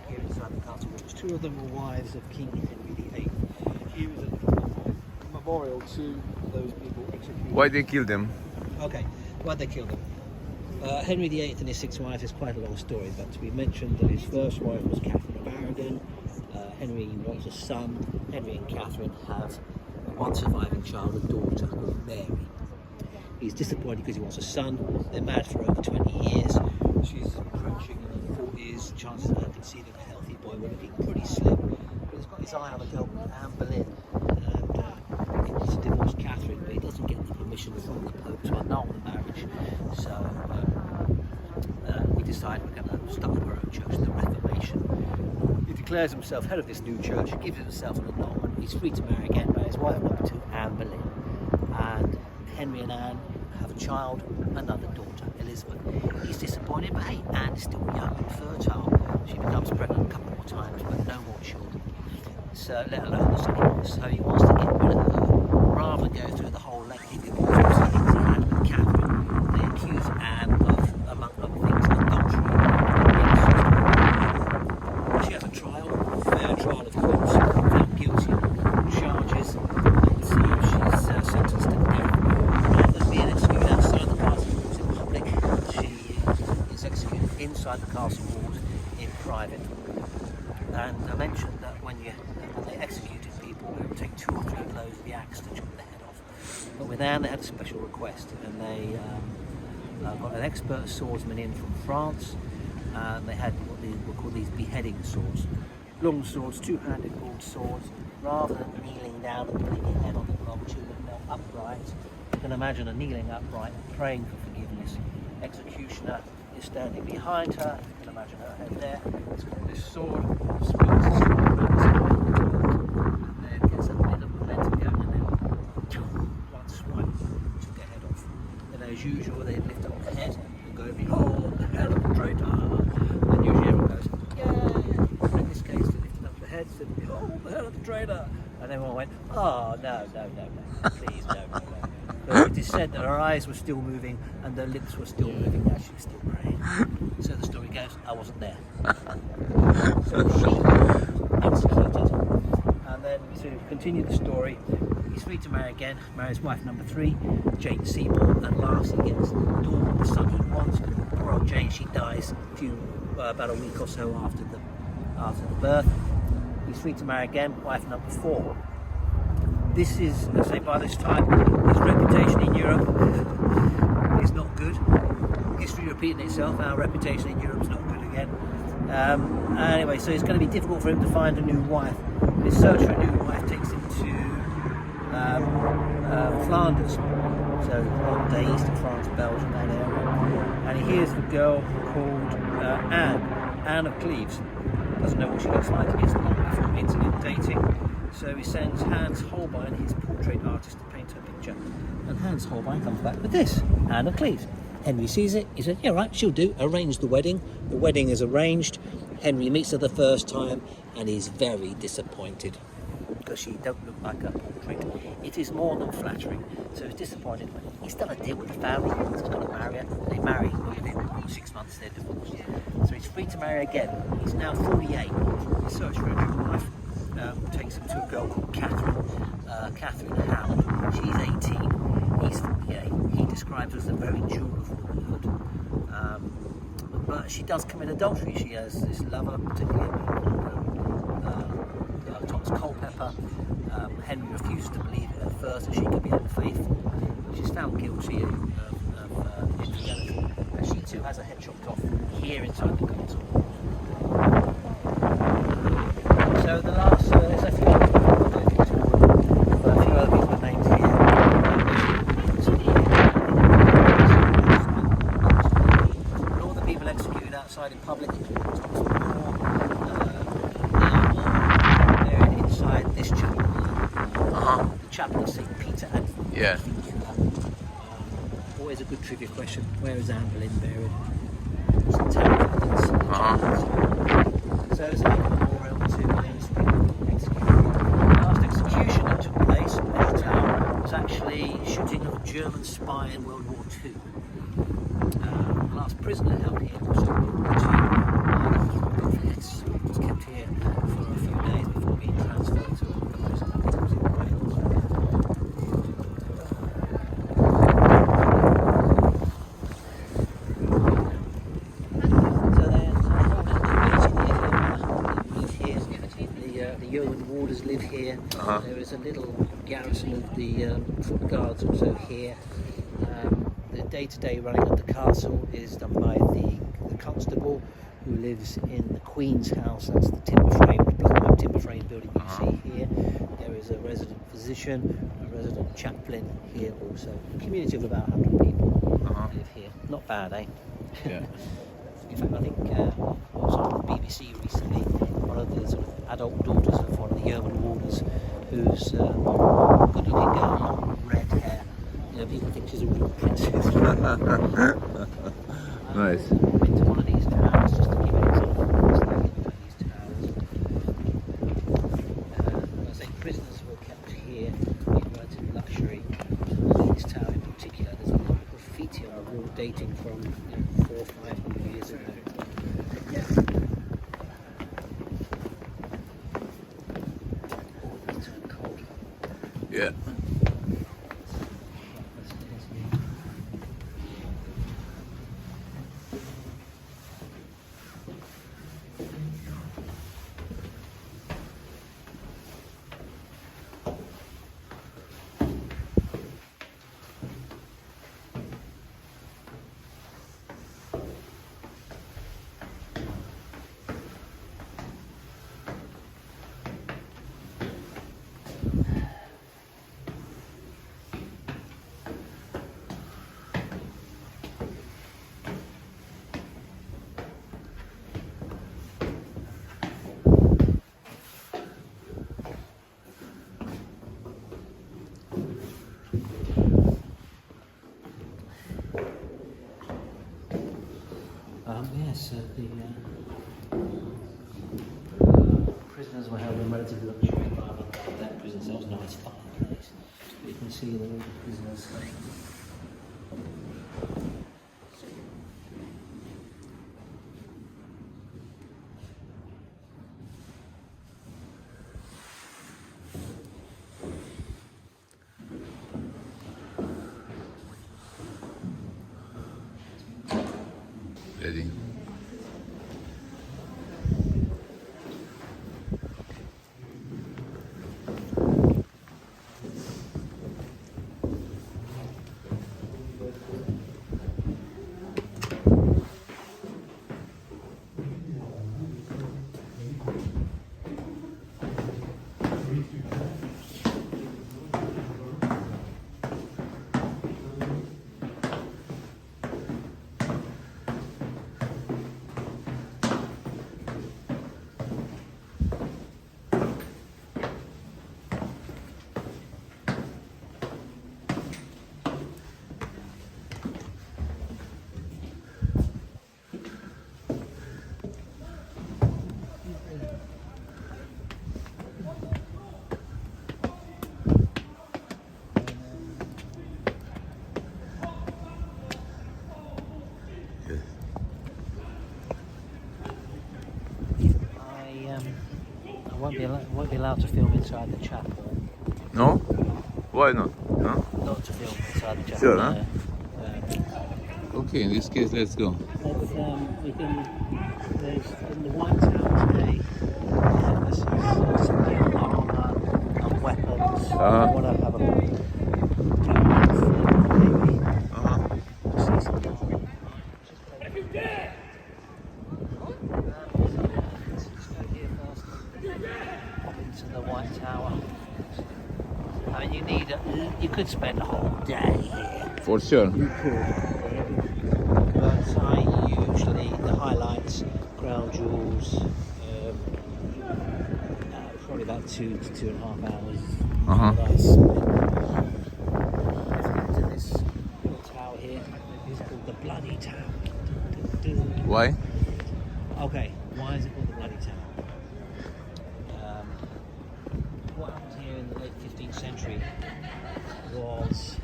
here inside the castle walls. 2 of them were wives of King Henry VIII. Here is a memorial to those people executed. Why they killed them? Okay, why'd they kill them? Henry VIII and his 6 wives is quite a long story, but we mentioned that his first wife was Catherine of Aragon. Henry wants a son. Henry and Catherine have one surviving child, a daughter called Mary. He's disappointed because he wants a son. They're married for over 20 years. She's approaching in her 40s. Chances of her conceiving a healthy boy will be pretty slim. But he's got his eye on a girl called Anne Boleyn, and he wants to divorce Catherine, but he doesn't get the permission from the Pope to annul the marriage. So we decide we're going to start our own church, the Reformation. He declares himself head of this new church, gives himself an annulment. He's free to marry again by his wife number 2, Anne Boleyn. And Henry and Anne have a child, another daughter, Elizabeth. He's disappointed, but hey, Anne is still young and fertile. She becomes pregnant a couple more times, but no more children. So, let alone the second one. So he wants to get rid of her, rather than go through the whole lengthy divorce proceedings he had with Catherine. They accuse Anne of, among other things, adultery. She has a trial, a fair trial of course, found guilty of charges, and she's sentenced to death. Rather than being executed outside the castle walls in public, she is executed inside the castle walls in private. And I mentioned that when they executed people, it would take 2 or 3 blows of the axe to chop the head off. But with Anne, they had a special request, and they got an expert swordsman in from France, and they had what they were called these beheading swords. Long swords, 2-handed broad swords. Rather than kneeling down and putting your head on the block, she would kneel upright. You can imagine her kneeling upright, praying for forgiveness. Executioner is standing behind her. You can imagine her head there. It's got this sword, swings the sword around his head, and then gets a bit of momentum going, and then one swipe, took their head off. And as usual, they lift up the head and go, "Behold the head of the traitor!" And usually everyone goes, "Yay!" In this case, they lifted up the head, said, "Behold the head of the traitor!" And everyone went, "Oh, no, please, no. But it is said that her eyes were still moving and her lips were still moving as she was still praying. So the story goes, I wasn't there. So she executed. And then to continue the story, he's free to marry again, marries wife number 3, Jane Seymour. At last he gets the daughter, the son he wants. Poor old Jane, she dies about a week or so after the birth. He's free to marry again, wife number 4. This is, I say, by this time, his reputation in Europe is not good. History repeating itself, our reputation in Europe is not good again. Anyway, so it's going to be difficult for him to find a new wife. His search for a new wife takes him to Flanders, so modern day eastern France, Belgium, that area. And he hears of a girl called Anne of Cleves. Doesn't know what she looks like, it's long before internet dating. So he sends Hans Holbein, his portrait artist, to paint her picture. And Hans Holbein comes back with this, Anne of Cleves. Henry sees it, he says, yeah right, she'll do, arrange the wedding. The wedding is arranged. Henry meets her the first time and he's very disappointed because she don't look like a portrait. It is more than flattering, so he's disappointed. He's done a deal with the family, he's going to marry her. They marry, within 6 months they're divorced. So he's free to marry again. He's now 48. He searches for a new wife. Takes him to a girl called Catherine Howard. She's 18. He's 48. He describes her as a very jewel of womanhood. But she does commit adultery. She has this lover, particularly Thomas Culpeper. Henry refuses to believe it at first that she could be unfaithful. She's found guilty of infidelity. And she too has her head chopped off here inside the castle. So the last, there's a few other people, but a few other people's names here. And all the people executed outside in public, they're inside this chapel. The chapel of St. Peter and always a good trivia question. Where is Anne Boleyn buried? It's the Tower of So it's a memorial to those executed. The last execution that took place in the tower was actually shooting of a German spy in World War II. last prisoner held here was kept here for a few days before being transferred to a prison in Wales. So the yeoman warders live here. There is a little garrison of the foot guards also here. The day-to-day running of the castle is done by the constable, who lives in the Queen's house. That's the timber frame building you see here. There is a resident physician, a resident chaplain here also. A community of about 100 people live here. Not bad, eh? Yeah. In fact, I think I was on the BBC recently. One of the sort of adult daughters of one of the yeoman warders, who's a good-looking girl, long red hair. You know, people think she's a real princess. Nice. Been to one of these towers just to give an example. Just like these towers. I say prisoners were kept here in relative luxury. This tower in particular, there's a lot of graffiti on the wall dating from 400 or 500 years ago. It's turned cold. Yeah. Yes, the prisoners were held in relative luxury environment. That prison cell's a nice fireplace. You can see that all the prisoners. Ready. Won't be allowed to film inside the chapel. No? Why not? No? Not to film inside the chapel. Sure, no. huh? Okay, in this case, let's go. There's in the White Tower today. There's some armour and weapons. I want to have a look. You could spend a whole day here. For sure. You could. But I usually, the highlights, crown jewels, probably about 2 to 2.5 hours. That I spend. Let's get to this little tower here. It's called the Bloody Tower. Why? Okay, why is it called the Bloody Tower? What happened here in the late 15th century was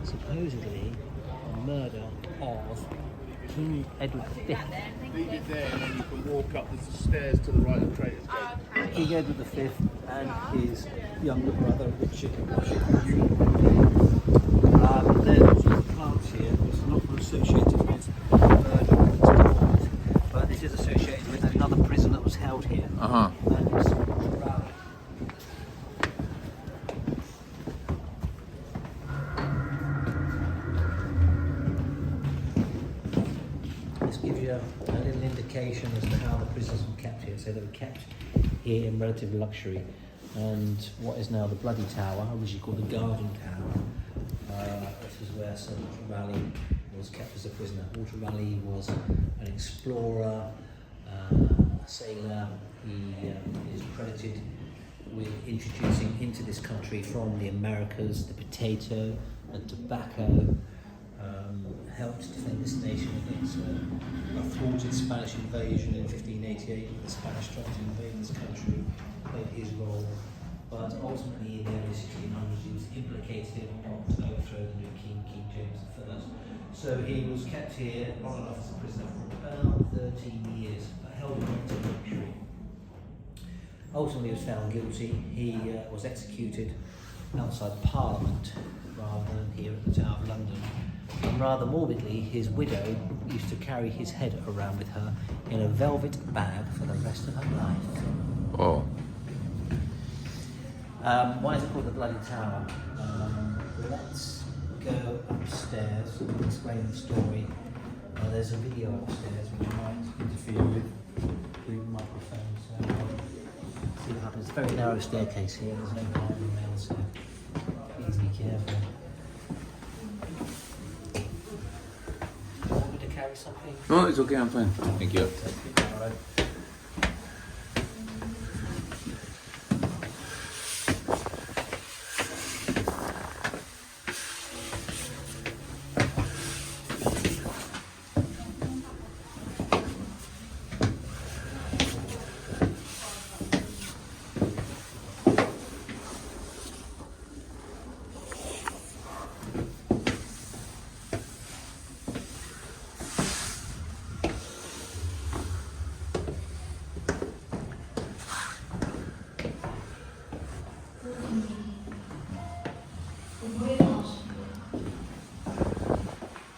supposedly a murder of King Edward V. Leave it there and then you can walk up the stairs to the right of Traitors Gate. King Edward V and his younger brother Richard. There's plants here which are not associated with murder, but this is associated with another prison that was held here. That is Raleigh. This gives you a little indication as to how the prisoners were kept here. So they were kept here in relative luxury. And what is now the Bloody Tower, originally called the Garden Tower, this is where Sir Walter Raleigh was kept as a prisoner. Walter Raleigh was an explorer, a sailor. He is credited with introducing into this country from the Americas the potato and tobacco, helped defend this nation against a thwarted Spanish invasion in 1588 when the Spanish tried to invade this country, played his role. But ultimately, in the early 1600s, he was implicated in a plot to overthrow the new king, King James I. So he was kept here on and off as a prisoner for about 13 years, but held in relative luxury. Ultimately, he was found guilty. He was executed outside Parliament rather than here at the Tower of London. And rather morbidly, his widow used to carry his head around with her in a velvet bag for the rest of her life. Oh. Why is it called the Bloody Tower? Let's go upstairs and explain the story. There's a video upstairs which might interfere with the microphone, so see what happens. It's a very narrow staircase here, there's no harm in rails, so please be careful. Do you want me to carry something? No, it's okay, I'm fine. Thank you. All right.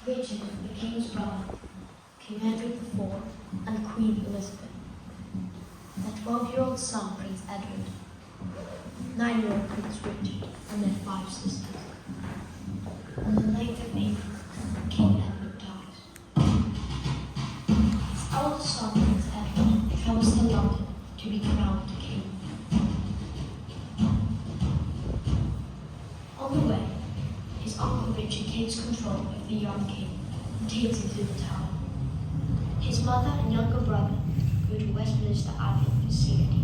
Richard, the king's brother, King Edward IV, and Queen Elizabeth. Their 12-year-old son, Prince Edward, 9-year-old Prince Richard, and their 5 sisters. On the 9th of April, King Edward dies. His eldest son, Prince Edward, travels to London to be crowned king. On the way, his uncle Richard takes control of the young king and takes him to the Tower. His mother and younger brother go to Westminster Abbey for safety.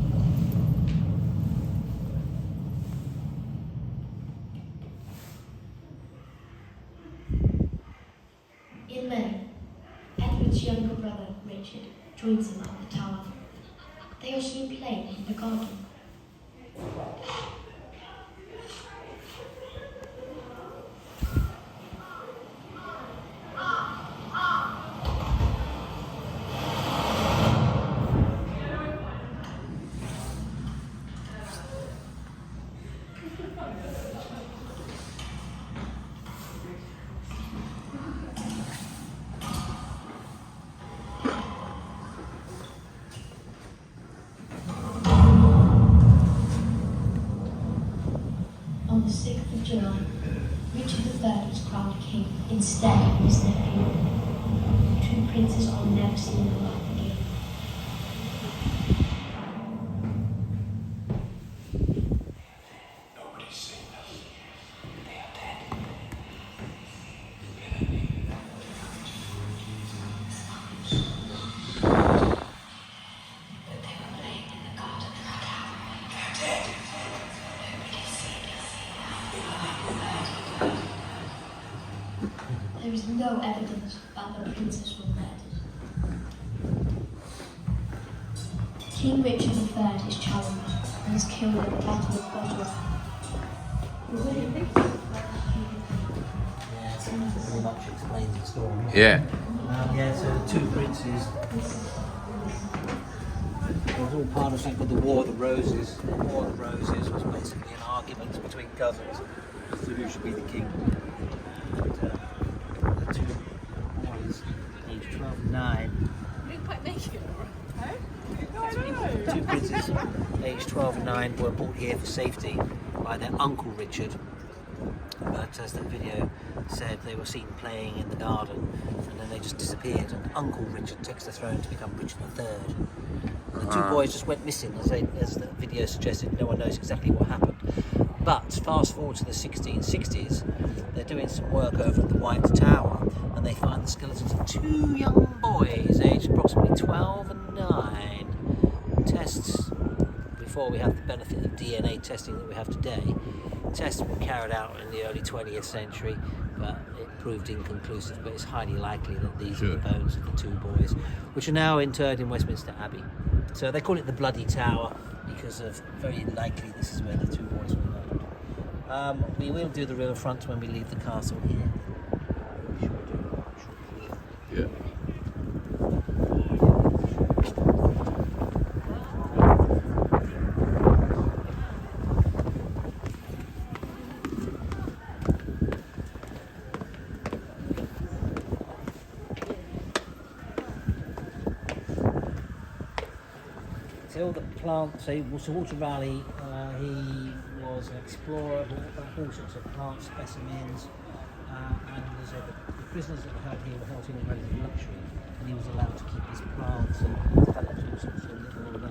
In May, Edward's younger brother Richard joins him at the Tower. They are seen playing in the garden. On the 6th of July, Richard III was crowned king instead of his nephew. The 2 princes are never seen alive again. Nobody's seen us. They are dead. But they were playing in the garden. They're dead. Nobody's seen us. There is no evidence that the princes were murdered. King Richard III is challenged and is killed at the Battle of Bosworth. Pretty much explains the story. Yeah. Yeah, so the two princes. It was all part of something called the War of the Roses. The War of the Roses was basically an argument between cousins as to who should be the king. And, the two boys, aged 12 and 9. Didn't quite make it, right? Two princes, aged 12 and 9, were brought here for safety by their uncle Richard. But as that video said, they were seen playing in the garden and then they just disappeared, and Uncle Richard takes the throne to become Richard III. And the two boys just went missing, as the video suggested. No one knows exactly what happened. But fast forward to the 1660s, they're doing some work over at the White Tower and they find the skeletons of two young boys aged approximately 12 and 9. Tests, before we have the benefit of DNA testing that we have today, tests were carried out in the early 20th century, but it proved inconclusive. But it's highly likely that these are the bones of the two boys, which are now interred in Westminster Abbey. So they call it the Bloody Tower because of very likely this is where the two boys were murdered. We will do the riverfront when we leave the castle here. Yeah. So all the plants, so Walter Raleigh, he was an explorer, brought back all sorts of plant specimens, and as I said, the prisoners that were held here were held in a relative luxury, and he was allowed to keep his plants and develop all sorts of little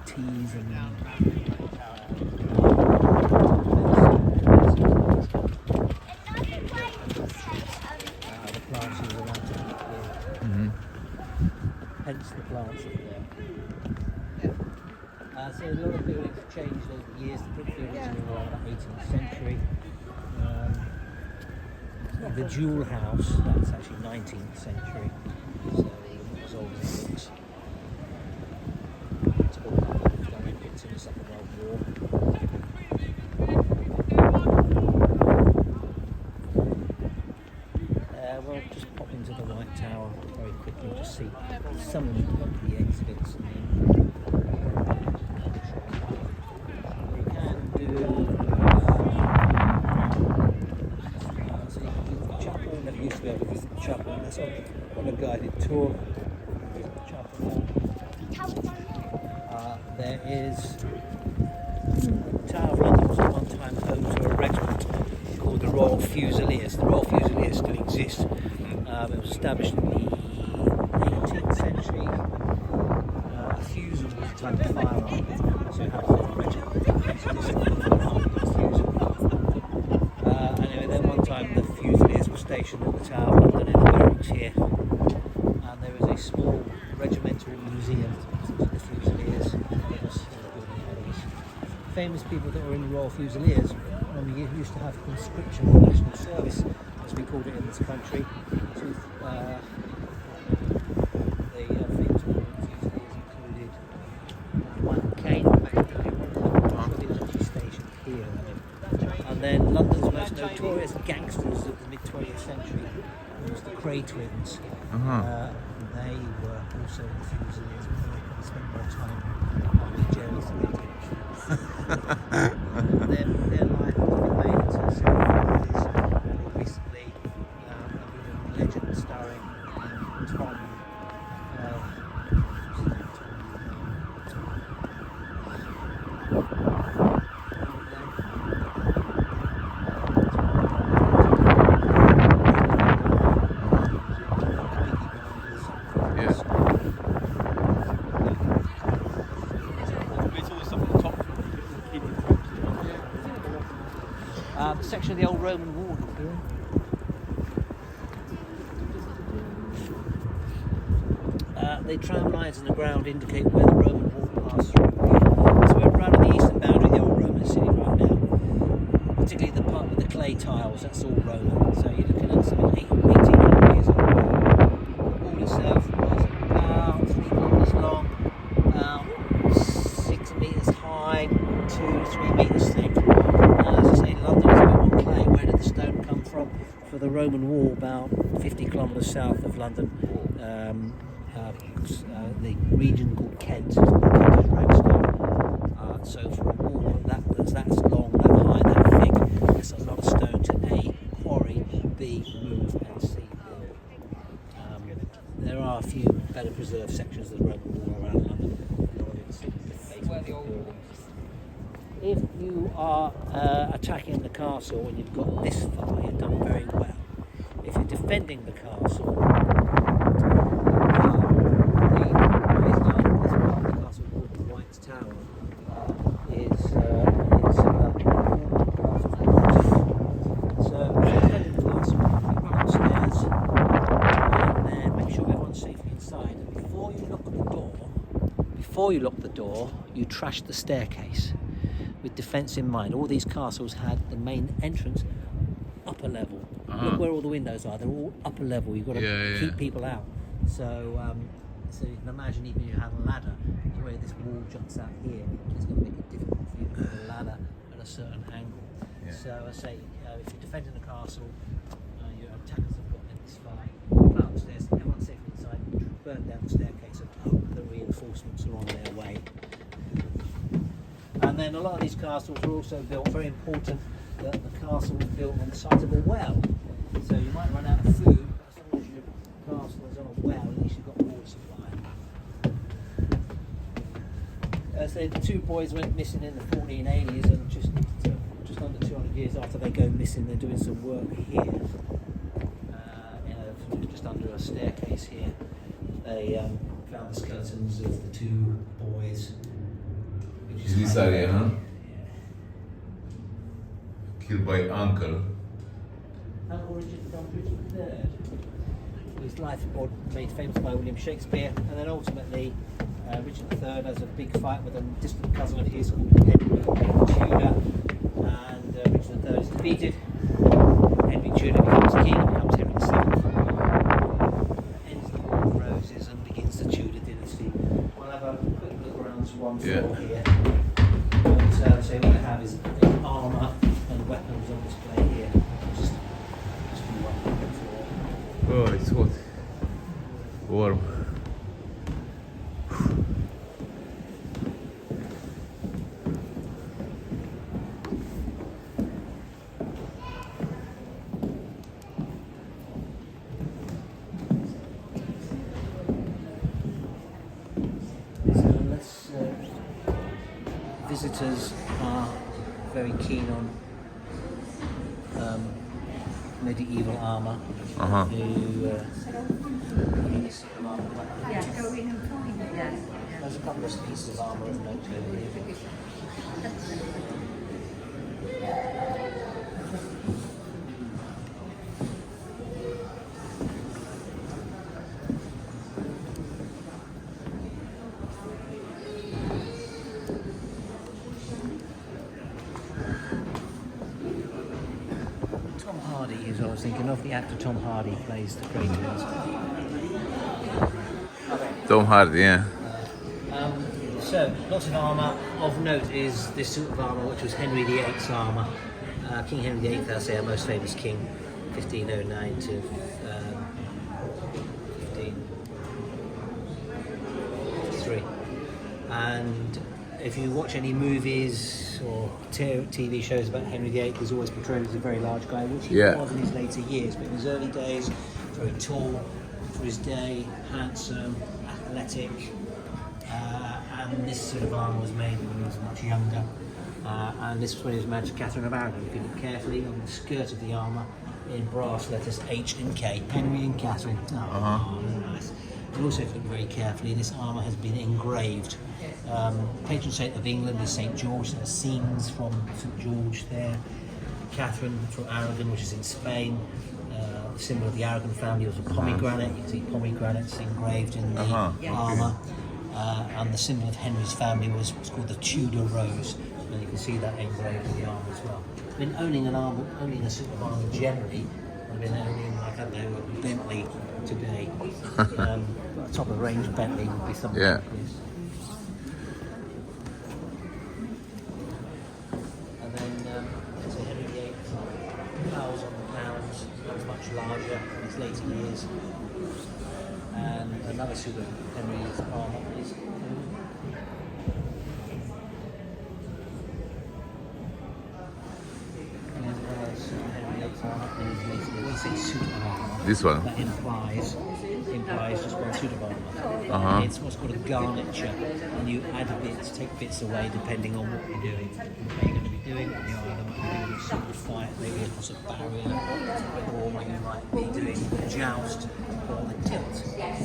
teas and the plants he was allowed to keep here. Hence the plants that are there. So a lot of buildings have changed over the years. The brick buildings are around the 18th century. The Jewel House, that's actually 19th century. So it was old as it looks. It's all part of the bits in the Second World War. We'll just pop into the White Tower very quickly, just see some of the exhibits. We can do so you can visit the chapel. Never used to be able to visit the chapel. That's on a guided tour. The chapel. There is the Tower of London was at one time home to a regiment called the Royal Fusiliers. The Royal Fusiliers still exist. It was established in the 18th century. A fusil was a type of firearm, so you had a regiment. Anyway, then one time the Fusiliers were stationed at the Tower of London in the barracks here, and there is a small regimental museum of the Fusiliers. Famous people that were in the Royal Fusiliers when we used to have conscription or national service, as we called it in this country. So, the things were Fusiliers included one cane he was actually stationed here. And then London's most notorious gangsters of the mid-20th century was the Cray twins. They were also the Fusiliers, but they probably spent more time on the jails than they did. Their life has been made into a series recently, a legend starring Tom. Section of the old Roman wall here. The tram lines in the ground indicate where the Roman wall passed through. So we're right on the eastern boundary of the old Roman city right now. Particularly the part with the clay tiles, that's all Roman. So you're looking at something 1800 years old. The wall itself was about 3 kilometres long, about 6 metres high, 2 to 3 metres thick. As I say, London is built on clay. for the Roman wall about 50 kilometres south of London. The region called Kent, Kentish Ragstone. So for a wall that's long, that high, that thick, that's a lot of stone to A, quarry, B, move, and C, build. There are a few better preserved sections of the Roman wall around London. If you are attacking the castle and you've got this far, you've done very well. If you're defending the castle, this part of the castle called the White Tower is similar to the castle. So if you're defending the castle, you run upstairs and then make sure everyone's safely inside. And before you lock the door, you trash the staircase. With defence in mind, all these castles had the main entrance upper level. Look where all the windows are; they're all upper level. You've got to keep people out. So, so you can imagine, even if you have a ladder, the way this wall juts out here, it's going to make it difficult for you to put a ladder at a certain angle. Yeah. So, I say, if you're defending the castle, your attackers have got in this far. Run upstairs, everyone's safely inside. Burn down the staircase and hope the reinforcements are on their way. And then a lot of these castles were also built, very important, that the castle was built on the site of a well. So you might run out of food, but as long as your castle is on a well, at least you've got water supply. So the two boys went missing in the 1480s, and just under 200 years after they go missing, they're doing some work here. Just under a staircase here. They found the skeletons of the two boys. Is this area, huh? Killed by uncle. Uncle Richard III. His life was made famous by William Shakespeare, and then ultimately Richard III has a big fight with a distant cousin of his called Henry Tudor, and Richard III is defeated. Henry Tudor becomes king, becomes Henry VII, ends the War of Roses and begins the Tudor dynasty. We'll have a quick look around this one floor here. So what we have is armour and weapons on display here. Just one floor. Oh, it's hot. Warm. Visitors are very keen on medieval armour. There's a couple of pieces of armour of note over here. I was thinking of the actor Tom Hardy plays the Kratos. Tom Hardy, yeah. So, lots of armour. Of note is this suit of armour, which was Henry VIII's armour. King Henry VIII, I'll say, our most famous king, 1509 to 1553. And if you watch any movies or TV shows about Henry VIII, he's always portrayed as a very large guy, which he was in his later years, but in his early days, very tall for his day, handsome, athletic, and this sort of armour was made when he was much younger, and this was when he was married to Catherine of Aragon. If you look carefully on the skirt of the armour, in brass letters H and K, Henry and Catherine. Nice. And also, if you look very carefully, this armour has been engraved. Patron saint of England is St George. There are scenes from St George there. Catherine from Aragon, which is in Spain. The symbol of the Aragon family was a pomegranate. You can see pomegranates engraved in the armour. And the symbol of Henry's family was called the Tudor rose. And you can see that engraved in the armour as well. I mean, owning a suit of armour generally would have been owning, like, I don't know, a Bentley today. A top of the range Bentley would be something like this. And then, so Henry VIII, flowers on the grounds, his later years. And another suit of Henry's armour is This one. That implies just one suit of armour. It's what's called a garniture, and you add bits, take bits away depending on what you're doing. What you're going to be doing, you either might be doing a sword fight, maybe across a barrier, or you might be doing the joust or the tilt,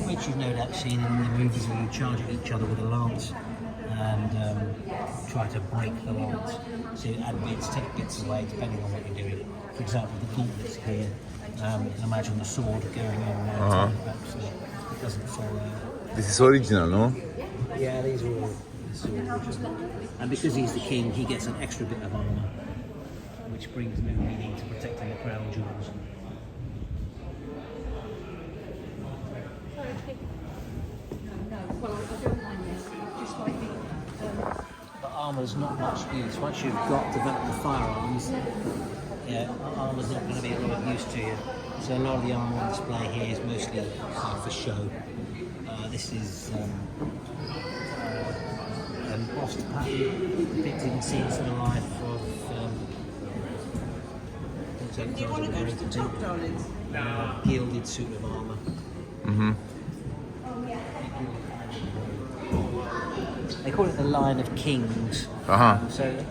which you've no doubt seen in the movies where you charge at each other with a lance and try to break the lance. So you add bits, take bits away depending on what you're doing. For example, the gauntlets here. Imagine the sword going in there. So it doesn't fall out. This is original, no? Yeah, these are all original. And because he's the king, he gets an extra bit of armour, which brings new meaning to protecting the crown jewels. But armour's not much use. Once you've developed the firearms, armour's not going to be a lot of use to you. So a lot of the armour on display here is mostly for show. This is embossed pattern depicting scenes in the life of gilded suit of armour. They call it the Line of Kings. So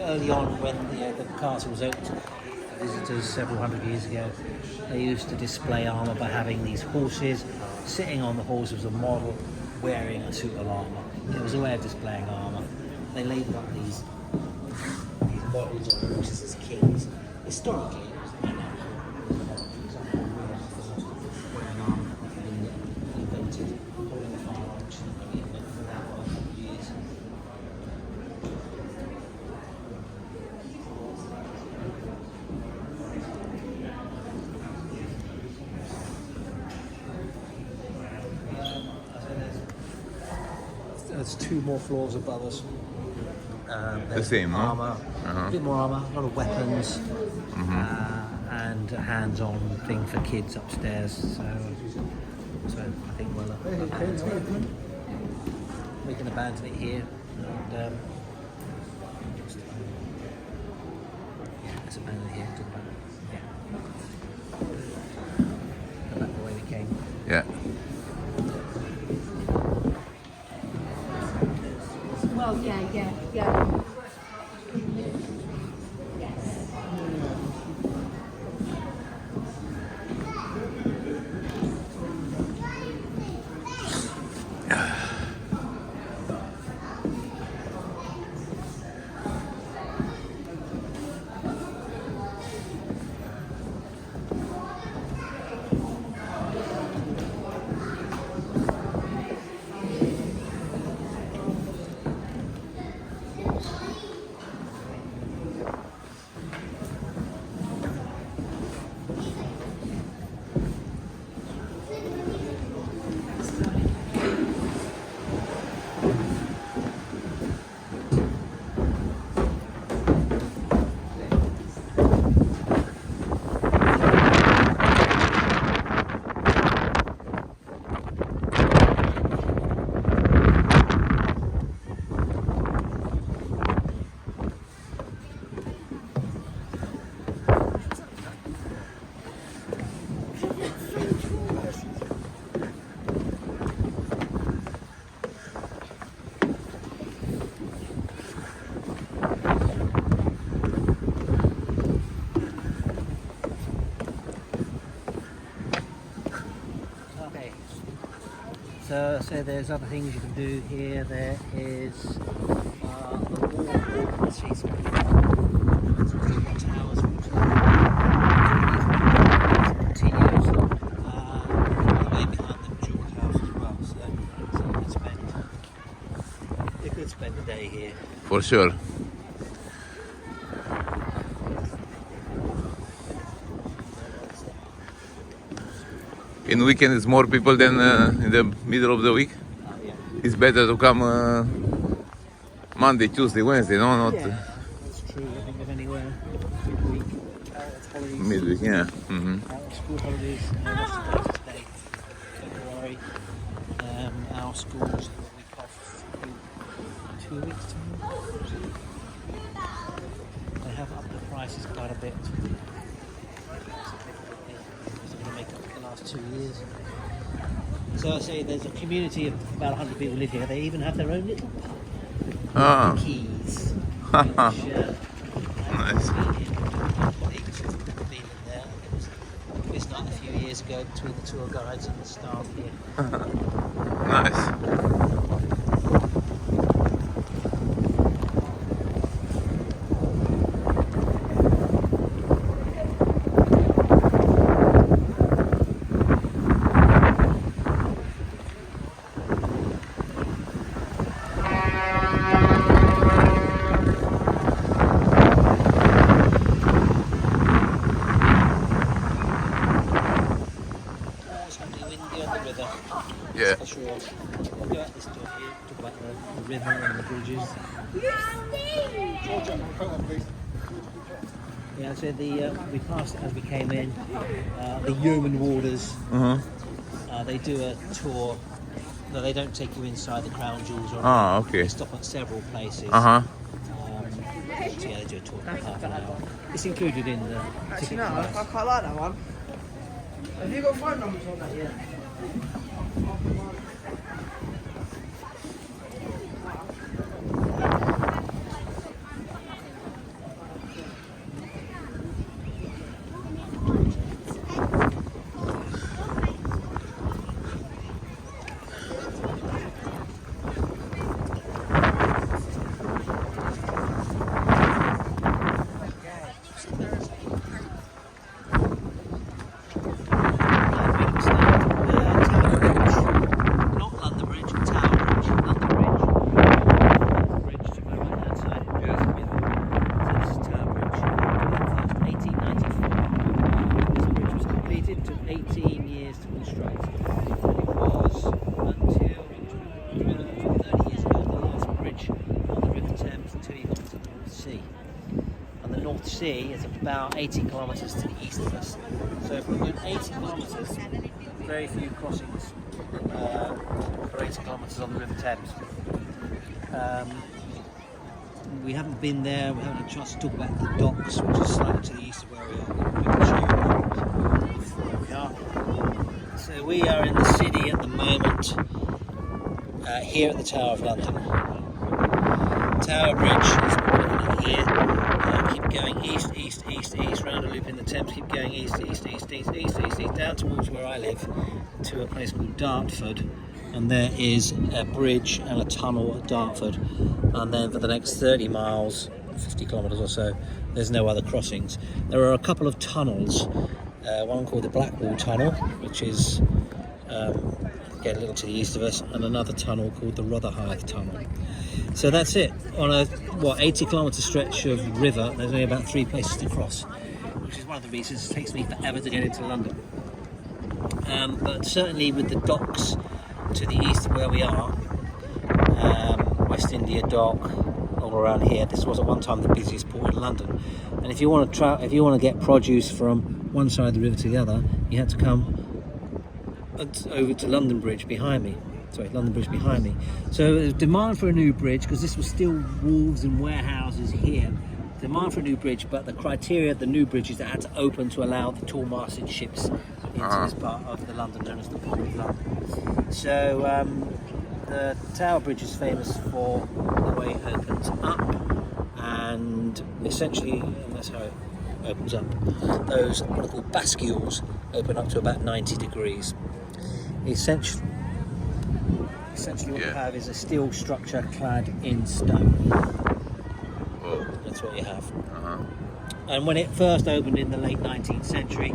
early on, when the castle was opened to visitors several hundred years ago, they used to display armour by having these horses. Sitting on the horse was a model wearing a suit of armour. It was a way of displaying armour. They labelled up these models of horses as kings. Historically, it was wearing armour had been invented, holding the firearms, invented for that for 100 years. There's two more floors above us. The same, no? Armour, a bit more armour, a lot of weapons, and a hands-on thing for kids upstairs. So I think we'll we can abandon it here. And, let's abandon it here. Talk about go back the way we came. Yeah. Well, yeah. So there's other things you can do here. There is the wall sheets, towers, continues the way behind the George House as well. So you could spend a day here. For sure. In the weekend, it's more people than in the middle of the week. It's better to come Monday, Tuesday, Wednesday, no? Not. Yeah, that's true. I think of anywhere midweek. holidays. Midweek, yeah. School holidays. What's the date today? February. Our schools have a week off in 2 weeks time. They have upped the prices quite a bit. Significantly. Going to make up for the last 2 years. So I say there's a community of about 100 people live here. They even have their own little pub. Ah, Keys. nice. Been in there. It was quiz night a few years ago between the tour guides and the staff here. Nice. Yeah. For sure. We'll go out this door here, talk about the river and the bridges. Yeah, so we passed it as we came in. The Yeoman Warders, they do a tour. No, they don't take you inside the crown jewels. Or Ah, okay. They stop at several places. Uh huh. So yeah, they do a tour for half an hour. It's included in the ticket price. I quite like that one. Have you got phone numbers on that yet? Is about 80 kilometres to the east of us. So if we're going 80 kilometres, very few crossings for 80 kilometres on the River Thames. We haven't been there, we haven't had a chance to talk about the docks, which is slightly to the east of where we are. So we are in the city at the moment, here at the Tower of London. Tower Bridge is here. Keep going east, round a loop in the Thames, keep going east, down towards where I live, to a place called Dartford, and there is a bridge and a tunnel at Dartford, and then for the next 30 miles, 50 kilometres or so, there's no other crossings. There are a couple of tunnels, one called the Blackwall Tunnel, which is get a little to the east of us, and another tunnel called the Rotherhithe Tunnel. So that's it. On a 80 kilometre stretch of river, there's only about 3 places to cross, which is one of the reasons it takes me forever to get into London. But certainly with the docks to the east of where we are, West India Dock, all around here, this was at one time the busiest port in London. And if you want to get produce from one side of the river to the other, you had to come over to London Bridge behind me. So there's demand for a new bridge, because this was still wharves and warehouses here. Demand for a new bridge, but the criteria of the new bridge is that it had to open to allow the tall-masted ships into this part of the London known as the Port of London. So the Tower Bridge is famous for the way it opens up, and essentially that's how it opens up. Those what are called bascules open up to about 90 degrees. Essentially what you have is a steel structure clad in stone. Whoa. That's what you have. And when it first opened in the late 19th century,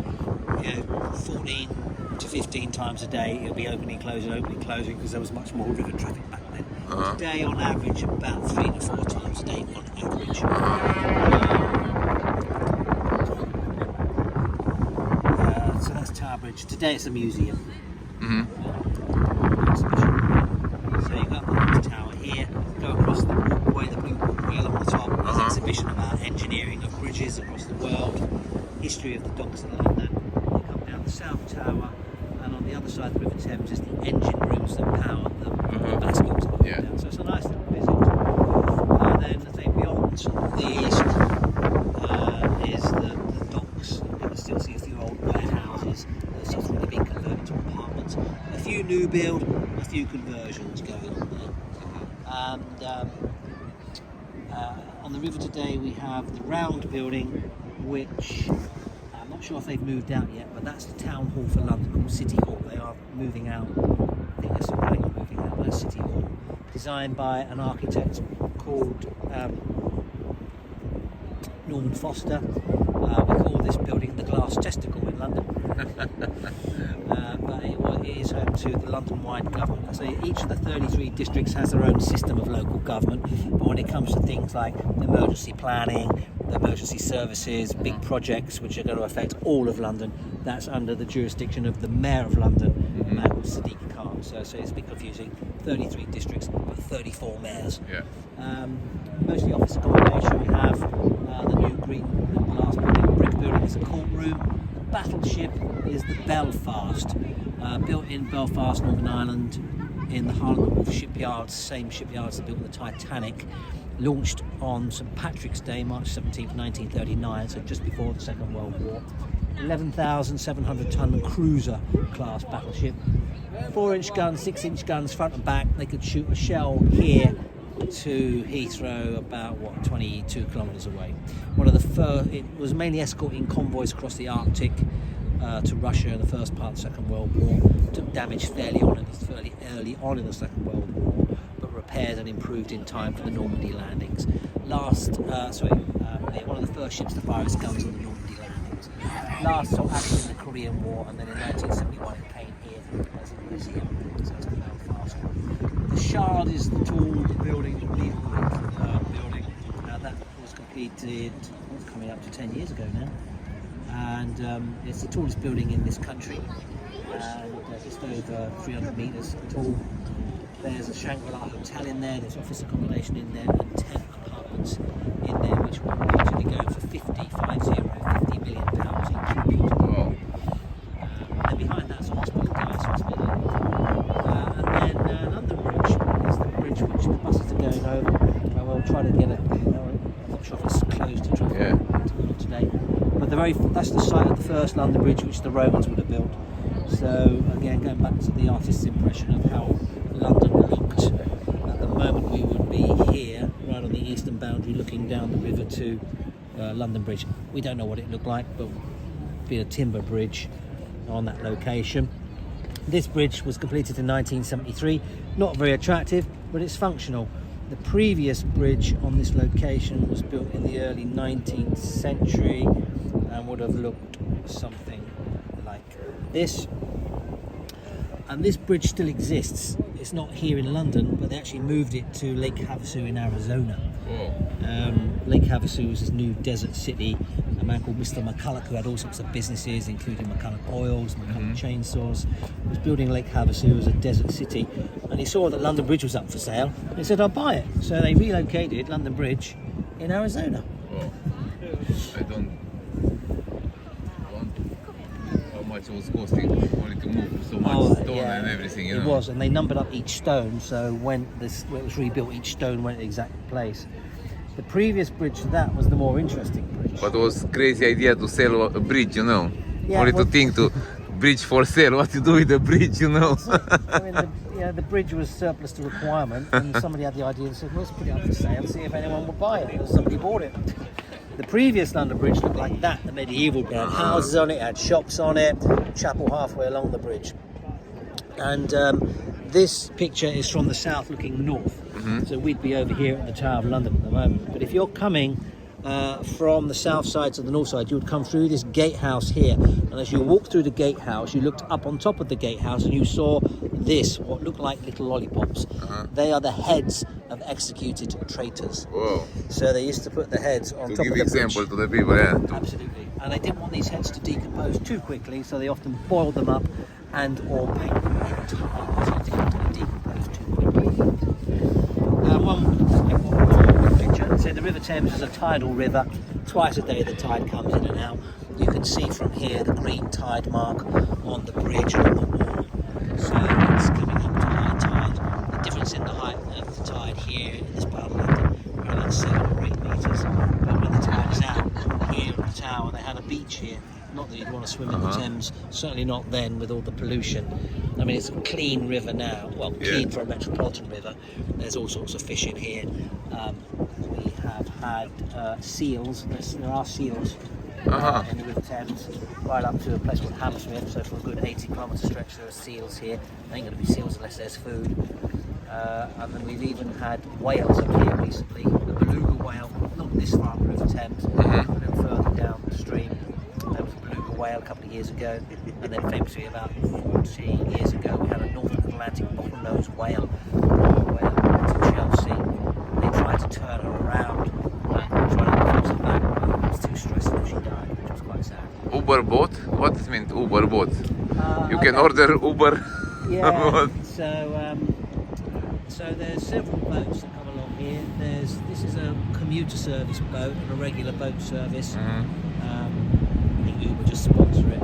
14 to 15 times a day it'll be opening, closing, because there was much more river traffic back then. Today, on average, about 3 to 4 times a day on average. So that's Tower Bridge. Today it's a museum. So you've got the tower here, go across the walkway, the blue walkway along the top. There's an exhibition about engineering of bridges across the world. history of the docks in London. You come down the South Tower, and on the other side of the River Thames is the engine rooms that power the basculums going Yeah. down. So it's a nice little visit. Then I think beyond the east is the docks. You can still see a few old warehouses that have subsequently been converted to apartments. A few new build, a few conversions going on there. And on the river today we have the round building, which I'm not sure if they've moved out yet, but that's the town hall for London called City Hall. They are moving out. I think they're still planning on moving out. That's City Hall, designed by an architect called Norman Foster. We call this building the Glass Testicle in London. But it is home to the London-wide government. So each of the 33 districts has their own system of local government. But when it comes to things like emergency planning, the emergency services, big projects which are going to affect all of London, that's under the jurisdiction of the Mayor of London, a man called Sadiq Khan. So it's a bit confusing. 33 districts, but 34 mayors. Yeah. Mostly office accommodation. We have the new green glass building, brick building is a courtroom. Battleship is the Belfast, built in Belfast, Northern Ireland, in the Harland Wolff shipyards, same shipyards that built the Titanic. Launched on St Patrick's Day, March 17th, 1939, so just before the Second World War. 11,700 ton cruiser class battleship. 4-inch guns, 6-inch guns, front and back. They could shoot a shell here to Heathrow, about 22 kilometres away. One of the first, it was mainly escorting convoys across the Arctic to Russia in the first part of the Second World War. Took damage fairly early on in the Second World War, but repaired and improved in time for the Normandy landings. One of the first ships to fire its guns on the Normandy landings. Last saw action in the Korean War, and then in 1971 it came here as a museum. So it's the Belfast. The Shard is the tall building, the medieval building. That was completed, coming up to 10 years ago now. And it's the tallest building in this country, and just over 300 metres tall. There's a Shangri-La hotel in there, there's office accommodation in there, and 10 apartments in there, which will actually go for £50 million each. Wow. And behind that's Hospital, Guy's Hospital. And then London Bridge is the bridge which the buses are going over. We'll try to get I'm not sure if it's closed to traffic today. But that's the site of the first London Bridge, which the Romans would have built. So again, going back to the artist's impression of how London looked. At the moment we would be here, right on the eastern boundary, looking down the river to London Bridge. We don't know what it looked like, but it would be a timber bridge on that location. This bridge was completed in 1973. Not very attractive, but it's functional. The previous bridge on this location was built in the early 19th century and would have looked something like this. And this bridge still exists. It's not here in London, but they actually moved it to Lake Havasu in Arizona. Lake Havasu was this new desert city. A man called Mr. McCulloch, who had all sorts of businesses, including McCulloch Oils, McCulloch Chainsaws, was building Lake Havasu as a desert city. And he saw that London Bridge was up for sale. And he said, I'll buy it. So they relocated London Bridge in Arizona. I don't want how much it was costing only to move so much stone and everything. It was, and they numbered up each stone, so when it was rebuilt, each stone went to the exact place. The previous bridge to that was the more interesting bridge. But it was crazy idea to sell a bridge, Yeah, only to think to bridge for sale. What to do with the bridge, I mean, the bridge was surplus to requirement, and somebody had the idea and said, well, let's put it up for sale and see if anyone will buy it. And somebody bought it. The previous London Bridge looked like that, the medieval bridge. It had houses on it, it had shops on it, chapel halfway along the bridge. And this picture is from the south looking north. So we'd be over here at the Tower of London at the moment. But if you're coming from the south side to the north side, you would come through this gatehouse here. And as you walked through the gatehouse, you looked up on top of the gatehouse and you saw this, what looked like little lollipops. They are the heads of executed traitors. Whoa. So they used to put the heads on top of the bridge. To give example to the people, Absolutely. And they didn't want these heads to decompose too quickly, so they often boiled them up and or paint them red so they didn't decompose too quickly. One picture. So the River Thames is a tidal river. Twice a day the tide comes in and out. you can see from here the green tide mark on the bridge on the wall. So it's coming up to high tide. The difference in the height of the tide here in this part of London are about 7 or 8 metres. But when the tide is out here at the tower, they had a beach here. Not that you'd want to swim in the Thames, certainly not then with all the pollution. I mean, it's a clean river now, well, clean for a metropolitan river. There's all sorts of fish in here. We have had seals, there are seals in the River Thames, right up to a place called Hammersmith, so for a good 80-kilometre stretch there are seals here. There ain't going to be seals unless there's food. And then we've even had whales up here recently, the beluga whale, not this far up the River Thames, a little further downstream. There was a beluga whale a couple of years ago, and then famously about 14 years ago we had a North Atlantic bottlenose whale to Chelsea. They tried to turn her around and try to force her back, but it was too stressful, she died, which was quite sad. Uber boat? What does it mean, Uber boat? You can Okay. order Uber. Yeah, so there's several boats that come along here. This is a commuter service boat and a regular boat service. I think Uber just sponsor it.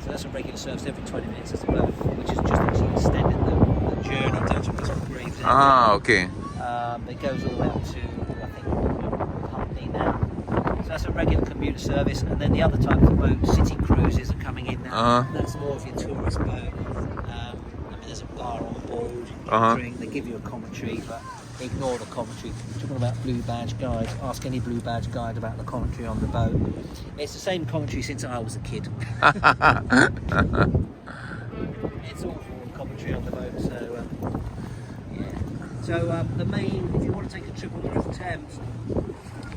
So that's a regular service every 20 minutes as a boat, which is just actually extended the journey down to Gravesend. Okay. It goes all the way up to, I think, Putney now. So that's a regular commuter service, and then the other types of boat, city cruises are coming in now. That's more of your tourist boat. I mean, there's a bar on board, you can drink, they give you a commentary, but ignore the commentary. Talking about blue badge guides, ask any blue badge guide about the commentary on the boat. It's the same commentary since I was a kid. It's awful commentary on the boat, so yeah. So the main, if you want to take a trip on the River Thames,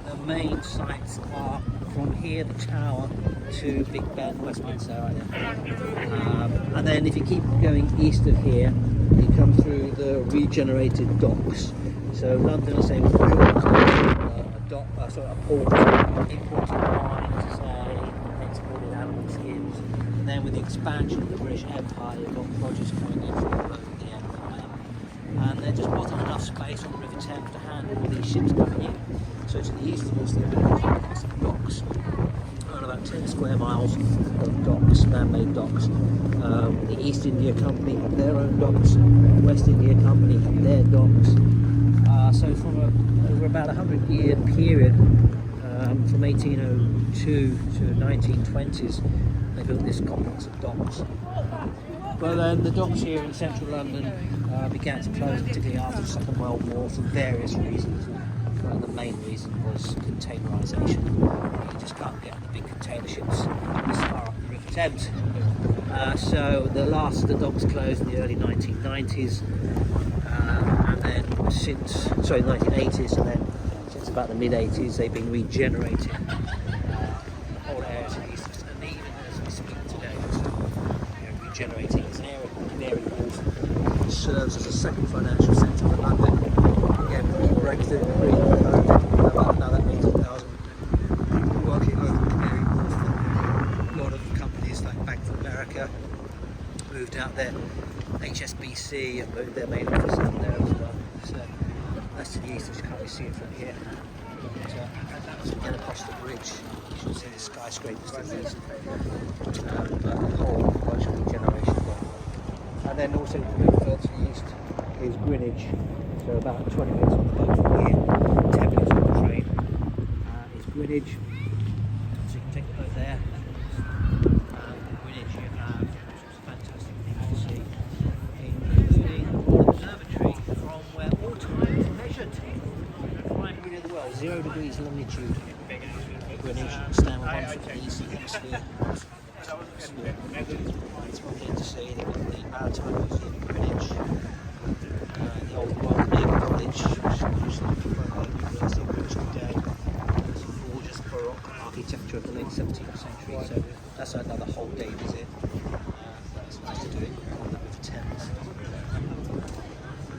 the main sites are from here, the Tower, to Big Ben, Westminster, right there. And then if you keep going east of here, you come through the regenerated docks. So London, I say, was built a port, imported wine, say, exported animal skins. And then with the expansion of the British Empire, you've got produce coming in from all over the empire. And there just wasn't enough space on the River Thames to handle all these ships coming in. So to the east of us, there are some docks. Around about 10 square miles of docks, man-made docks. The East India Company had their own docks, the West India Company had their docks. So from over about a 100-year period, from 1802 to 1920s, they built this complex of docks. But then the docks here in central London began to close, particularly after the Second World War, for various reasons. The main reason was containerisation. You just can't get the big container ships this far up the River Thames. So the docks closed in the early 1990s, and then since 1980s, and then since about the mid 80s, they've been regenerating whole areas of the east, and even as we speak today, regenerating this area called Canary Wharf. It serves as a second financial centre for London. Again, Brexit, now that means 1,000 people working over Canary Wharf. A lot of companies like Bank of America moved out there. HSBC and moved their main office out there as well. So that's to the east, which you can't really see it from here. And that's again across the bridge. You should see the skyscrapers to the east. But the whole commercial regeneration going on. And then also further to the east is Greenwich. So about 20 minutes on the boat from here, 10 minutes on the train is Greenwich. So you can take the boat there. In Greenwich you have some fantastic things to see, including an observatory from where all time is measured. Right in the world, 0 degrees longitude. Greenwich, stand with one foot in the eastern hemisphere. It's one thing to see. They've got the Maritime Museum in Greenwich. The old Royal Naval College, which was University of Greenwich today. It's gorgeous Baroque architecture of the late 17th century, so that's another whole day visit.